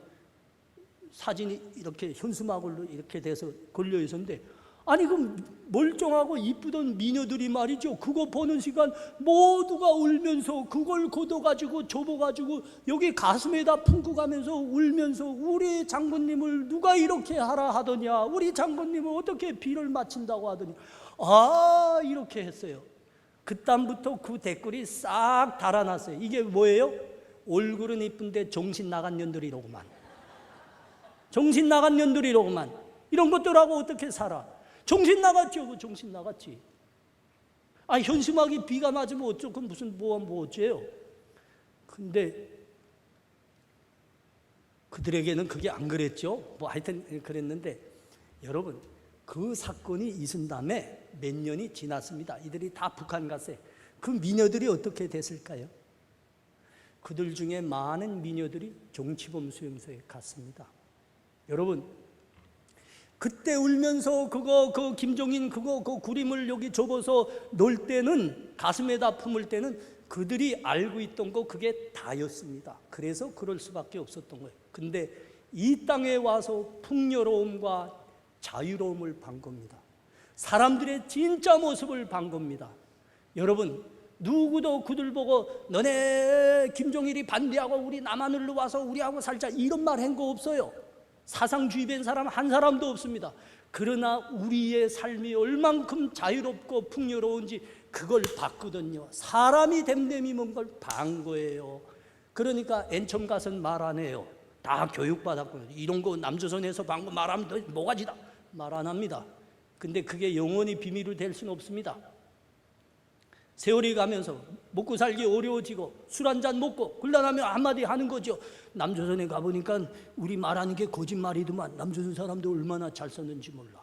[SPEAKER 1] 사진이 이렇게 현수막으로 이렇게 돼서 걸려 있었는데, 그 멀쩡하고 이쁘던 미녀들이 말이죠, 그거 보는 시간 모두가 울면서 그걸 걷어가지고 접어가지고 여기 가슴에다 품고 가면서 울면서 우리 장군님을 누가 이렇게 하라 하더냐, 우리 장군님을 어떻게 비를 맞춘다고 하더니 이렇게 했어요. 그다음부터 그 댓글이 싹 달아났어요. 이게 뭐예요? 얼굴은 이쁜데 정신 나간 년들이로구만. 정신 나간 년들이로구만. 이런 것들하고 어떻게 살아? 정신 나갔죠. 정신 나갔지. 현수막이 비가 맞으면 어쩌고 무슨 뭐 어째요? 근데 그들에게는 그게 안 그랬죠. 뭐 하여튼 그랬는데, 여러분 그 사건이 있은 다음에 몇 년이 지났습니다. 이들이 다 북한 갔어요. 그 미녀들이 어떻게 됐을까요? 그들 중에 많은 미녀들이 정치범 수용소에 갔습니다. 여러분 그때 울면서 그 김종인 그 구림을 여기 접어서 놓을 때는, 가슴에다 품을 때는 그들이 알고 있던 거 그게 다였습니다. 그래서 그럴 수밖에 없었던 거예요. 근데 이 땅에 와서 풍요로움과 자유로움을 반 겁니다. 사람들의 진짜 모습을 반 겁니다. 여러분 누구도 그들 보고 너네 김종일이 반대하고 우리 남하늘로 와서 우리하고 살자 이런 말 한 거 없어요. 사상주의된 사람 한 사람도 없습니다. 그러나 우리의 삶이 얼만큼 자유롭고 풍요로운지 그걸 봤거든요. 사람이 됨됨이면 걸 반 거예요. 그러니까 엔청 가서는 말 안 해요. 다 교육받았고요. 이런 거 남조선에서 방금 말하면 뭐가지다 말 안 합니다. 근데 그게 영원히 비밀이 될 수는 없습니다. 세월이 가면서 먹고 살기 어려워지고 술 한잔 먹고 곤란하면 한마디 하는 거죠. 남조선에 가보니까 우리 말하는 게 거짓말이더만. 남조선 사람도 얼마나 잘 썼는지 몰라.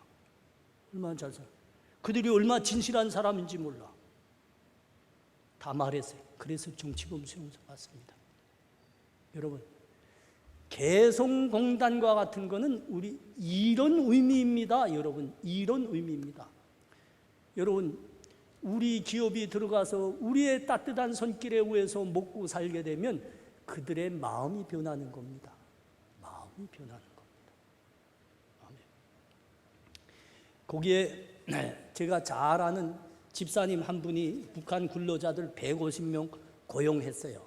[SPEAKER 1] 얼마나 잘 썼. 그들이 얼마나 진실한 사람인지 몰라. 다 말했어요. 그래서 정치범 수용소 갔습니다. 여러분 개성공단과 같은 거는 우리 이런 의미입니다. 여러분 이런 의미입니다. 여러분 우리 기업이 들어가서 우리의 따뜻한 손길에 의해서 먹고 살게 되면 그들의 마음이 변하는 겁니다. 마음이 변하는 겁니다. 거기에 제가 잘 아는 집사님 한 분이 북한 근로자들 150명 고용했어요.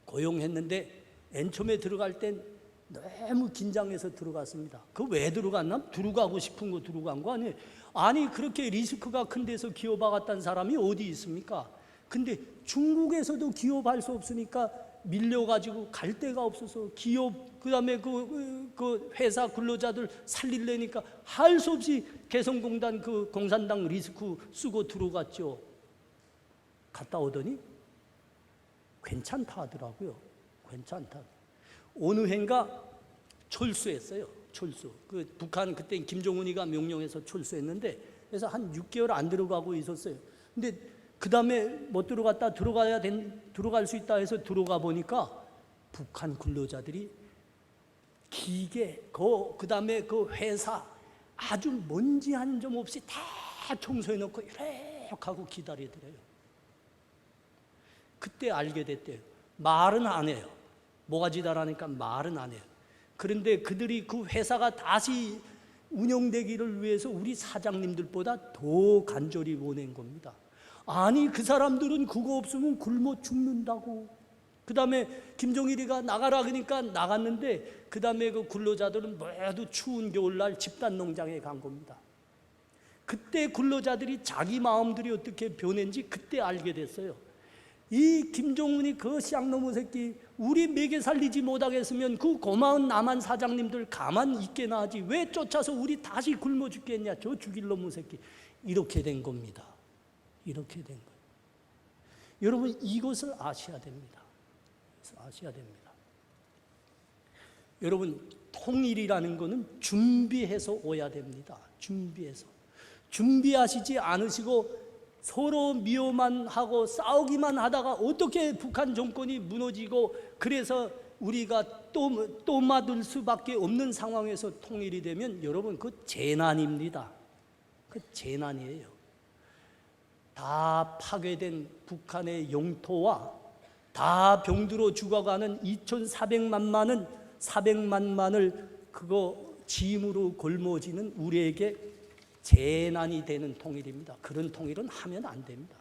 [SPEAKER 1] 고용했는데 맨 처음에 들어갈 땐 너무 긴장해서 들어갔습니다. 그 왜 들어갔나? 들어가고 싶은 거 들어간 거 아니에요. 아니 그렇게 리스크가 큰 데서 기업하겠다는 사람이 어디 있습니까? 근데 중국에서도 기업할 수 없으니까 밀려가지고 갈 데가 없어서 기업 그다음에 그 회사 근로자들 살리려니까 할 수 없이 개성공단 그 공산당 리스크 쓰고 들어갔죠. 갔다 오더니 괜찮다 하더라고요. 괜찮다. 어느 해인가 철수했어요. 철수. 그 북한 그때 김정은이가 명령해서 철수했는데 그래서 한 6개월 안 들어가고 있었어요. 근데 그 다음에 못 들어갔다 들어갈 수 있다 해서 들어가 보니까 북한 근로자들이 기계 그 다음에 그 회사 아주 먼지 한 점 없이 다 청소해 놓고 이렇게 하고 기다리더래요. 그때 알게 됐대요. 말은 안 해요. 모가지다라니까 말은 안 해요. 그런데 그들이 그 회사가 다시 운영되기를 위해서 우리 사장님들보다 더 간절히 원한 겁니다. 아니 그 사람들은 그거 없으면 굶어 죽는다고. 그 다음에 김정일이가 나가라 그러니까 나갔는데 그 다음에 그 근로자들은 모두 추운 겨울날 집단 농장에 간 겁니다. 그때 근로자들이 자기 마음들이 어떻게 변했는지 그때 알게 됐어요. 이 김종훈이 그 쌍놈의 새끼 우리 먹여 살리지 못하겠으면 그 고마운 남한 사장님들 가만 있게나 하지 왜 쫓아서 우리 다시 굶어 죽겠냐, 저 죽일 놈의 새끼. 이렇게 된 겁니다. 이렇게 된 거예요. 여러분, 이것을 아셔야 됩니다. 아셔야 됩니다. 여러분, 통일이라는 것은 준비해서 오야 됩니다. 준비해서. 준비하시지 않으시고 서로 미워만 하고 싸우기만 하다가 어떻게 북한 정권이 무너지고 그래서 우리가 또 맞을 수밖에 없는 상황에서 통일이 되면 여러분, 그 재난입니다. 그 재난이에요. 다 파괴된 북한의 영토와 다 병들어 죽어가는 2,400만만을 그거 짐으로 걸머지는 우리에게 재난이 되는 통일입니다. 그런 통일은 하면 안 됩니다.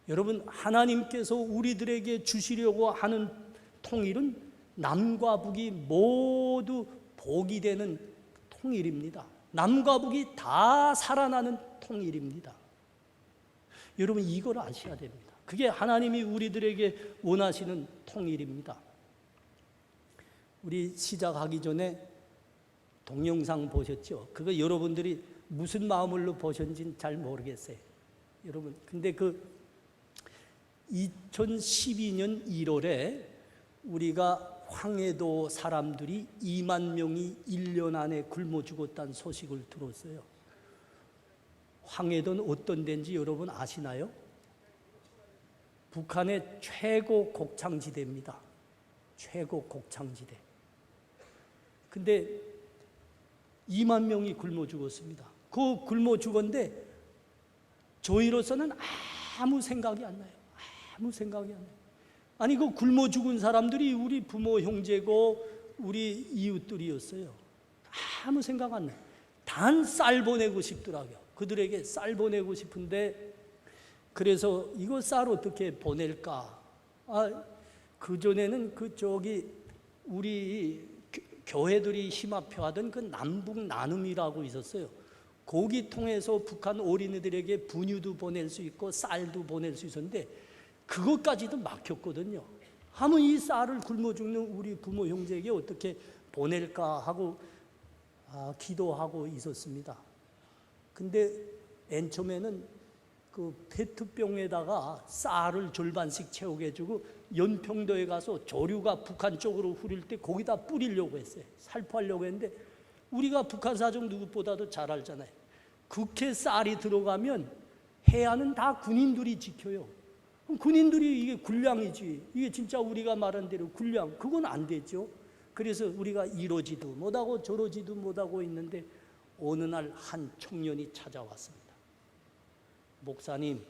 [SPEAKER 1] 여러분, 하나님께서 우리들에게 주시려고 하는 통일은 남과 북이 모두 복이 되는 통일입니다. 남과 북이 다 살아나는 통일입니다. 여러분, 이걸 아셔야 됩니다. 그게 하나님이 우리들에게 원하시는 통일입니다. 우리 시작하기 전에 동영상 보셨죠? 그거 여러분들이 무슨 마음으로 보셨는지는 잘 모르겠어요. 여러분, 근데 그 2012년 1월에 우리가 황해도 사람들이 2만 명이 1년 안에 굶어 죽었다는 소식을 들었어요. 황해도는 어떤 데인지 여러분 아시나요? 북한의 최고 곡창지대입니다. 최고 곡창지대. 근데 2만 명이 굶어 죽었습니다. 그 굶어 죽었는데 저희로서는 아무 생각이 안 나요. 아무 생각이 안 나요. 아니, 그 굶어 죽은 사람들이 우리 부모 형제고 우리 이웃들이었어요. 아무 생각 안 나요. 단 쌀 보내고 싶더라고요. 그들에게 쌀 보내고 싶은데, 그래서 이거 쌀 어떻게 보낼까? 그전에는 우리 교회들이 힘합혀 하던 그 남북 나눔이라고 있었어요. 거기 통해서 북한 어린이들에게 분유도 보낼 수 있고 쌀도 보낼 수 있었는데 그것까지도 막혔거든요. 하면 이 쌀을 굶어 죽는 우리 부모 형제에게 어떻게 보낼까 하고 기도하고 있었습니다. 근데 맨 처음에는 그 페트병에다가 쌀을 절반씩 채우게 해주고 연평도에 가서 조류가 북한 쪽으로 흐를 때 거기다 뿌리려고 했어요. 살포하려고 했는데 우리가 북한 사정 누구보다도 잘 알잖아요. 그렇게 쌀이 들어가면 해안은 다 군인들이 지켜요. 그럼 군인들이 이게 군량이지, 이게 진짜 우리가 말한 대로 군량, 그건 안 되죠. 그래서 우리가 이러지도 못하고 저러지도 못하고 있는데 어느 날 한 청년이 찾아왔습니다. 목사님,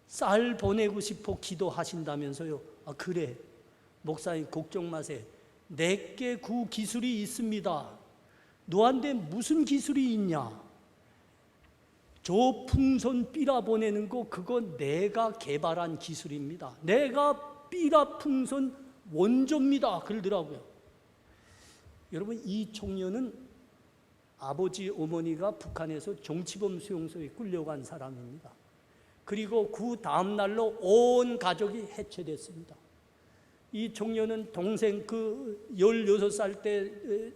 [SPEAKER 1] 쌀 보내고 싶어 기도하신다면서요. 그래. 목사님, 걱정 마세요. 내게 그 기술이 있습니다. 너한테 무슨 기술이 있냐? 저 풍선 삐라 보내는 거, 그거 내가 개발한 기술입니다. 내가 삐라 풍선 원조입니다. 그러더라고요. 여러분, 이 청년은 아버지 어머니가 북한에서 정치범 수용소에 끌려간 사람입니다. 그리고 그 다음 날로 온 가족이 해체됐습니다. 이 청년은 동생, 그 16살 때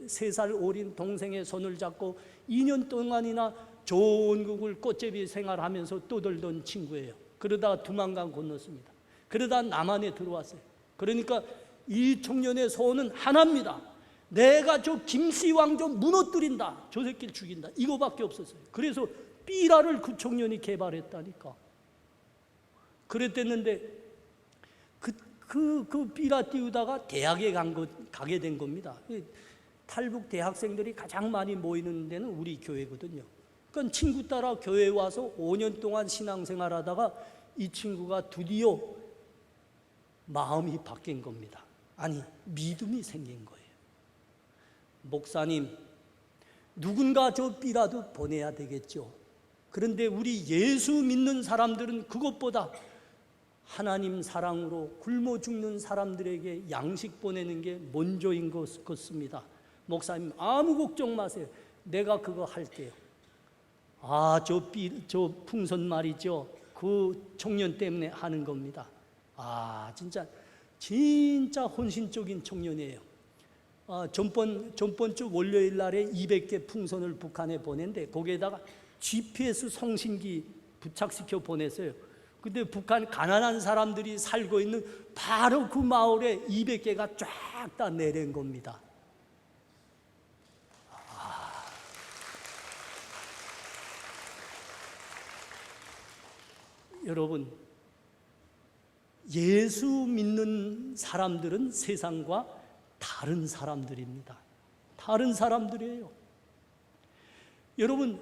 [SPEAKER 1] 3살 어린 동생의 손을 잡고 2년 동안이나 전국을 꽃제비 생활하면서 떠돌던 친구예요. 그러다가 두만강 건넜습니다. 그러다 남한에 들어왔어요. 그러니까 이 청년의 소원은 하나입니다. 내가 저 김씨왕 좀 무너뜨린다. 저 새끼를 죽인다. 이거밖에 없었어요. 그래서 삐라를 그 청년이 개발했다니까. 그랬댔는데 그 삐라 띄우다가 대학에 가게 된 겁니다. 탈북 대학생들이 가장 많이 모이는 데는 우리 교회거든요. 그러니까 친구 따라 교회에 와서 5년 동안 신앙생활 하다가 이 친구가 드디어 마음이 바뀐 겁니다. 아니, 믿음이 생긴 거예요. 목사님, 누군가 저 삐라도 보내야 되겠죠. 그런데 우리 예수 믿는 사람들은 그것보다 하나님 사랑으로 굶어 죽는 사람들에게 양식 보내는 게 먼저인 것 같습니다. 목사님, 아무 걱정 마세요. 내가 그거 할게요. 저 풍선 말이죠. 그 청년 때문에 하는 겁니다. 아, 진짜 혼신적인 청년이에요. 전번 주 월요일 날에 200개 풍선을 북한에 보냈는데 거기에다가 GPS 송신기 부착시켜 보냈어요. 근데 북한 가난한 사람들이 살고 있는 바로 그 마을에 200개가 쫙 다 내린 겁니다. 여러분, 예수 믿는 사람들은 세상과 다른 사람들입니다. 다른 사람들이에요. 여러분,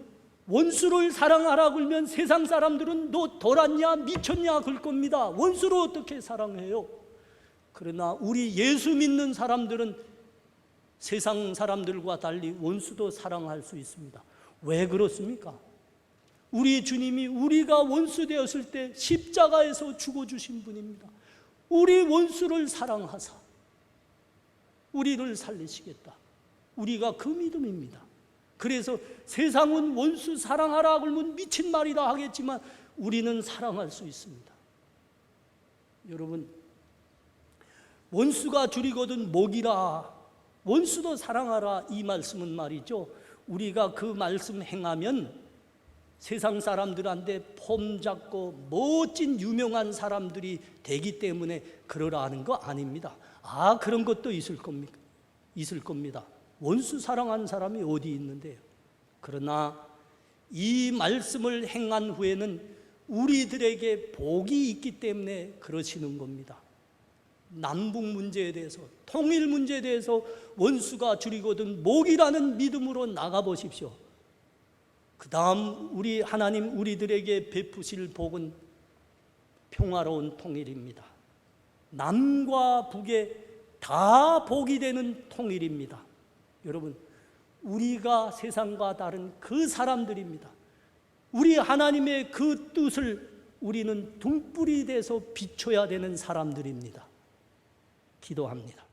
[SPEAKER 1] 원수를 사랑하라 그러면 세상 사람들은 너 돌았냐 미쳤냐 그럴 겁니다. 원수를 어떻게 사랑해요? 그러나 우리 예수 믿는 사람들은 세상 사람들과 달리 원수도 사랑할 수 있습니다. 왜 그렇습니까? 우리 주님이 우리가 원수 되었을 때 십자가에서 죽어주신 분입니다. 우리 원수를 사랑하사 우리를 살리시겠다. 우리가 그 믿음입니다. 그래서 세상은 원수 사랑하라 그러면 미친 말이라 하겠지만 우리는 사랑할 수 있습니다. 여러분, 원수가 줄이거든 목이라 원수도 사랑하라 이 말씀은 말이죠, 우리가 그 말씀 행하면 세상 사람들한테 폼 잡고 멋진 유명한 사람들이 되기 때문에 그러라는 거 아닙니다. 그런 것도 있을 겁니다. 원수 사랑하는 사람이 어디 있는데요. 그러나 이 말씀을 행한 후에는 우리들에게 복이 있기 때문에 그러시는 겁니다. 남북 문제에 대해서, 통일 문제에 대해서 원수가 줄이거든 목이라는 믿음으로 나가보십시오. 그 다음 우리 하나님 우리들에게 베푸실 복은 평화로운 통일입니다. 남과 북에 다 복이 되는 통일입니다. 여러분, 우리가 세상과 다른 그 사람들입니다. 우리 하나님의 그 뜻을 우리는 등불이 돼서 비춰야 되는 사람들입니다. 기도합니다.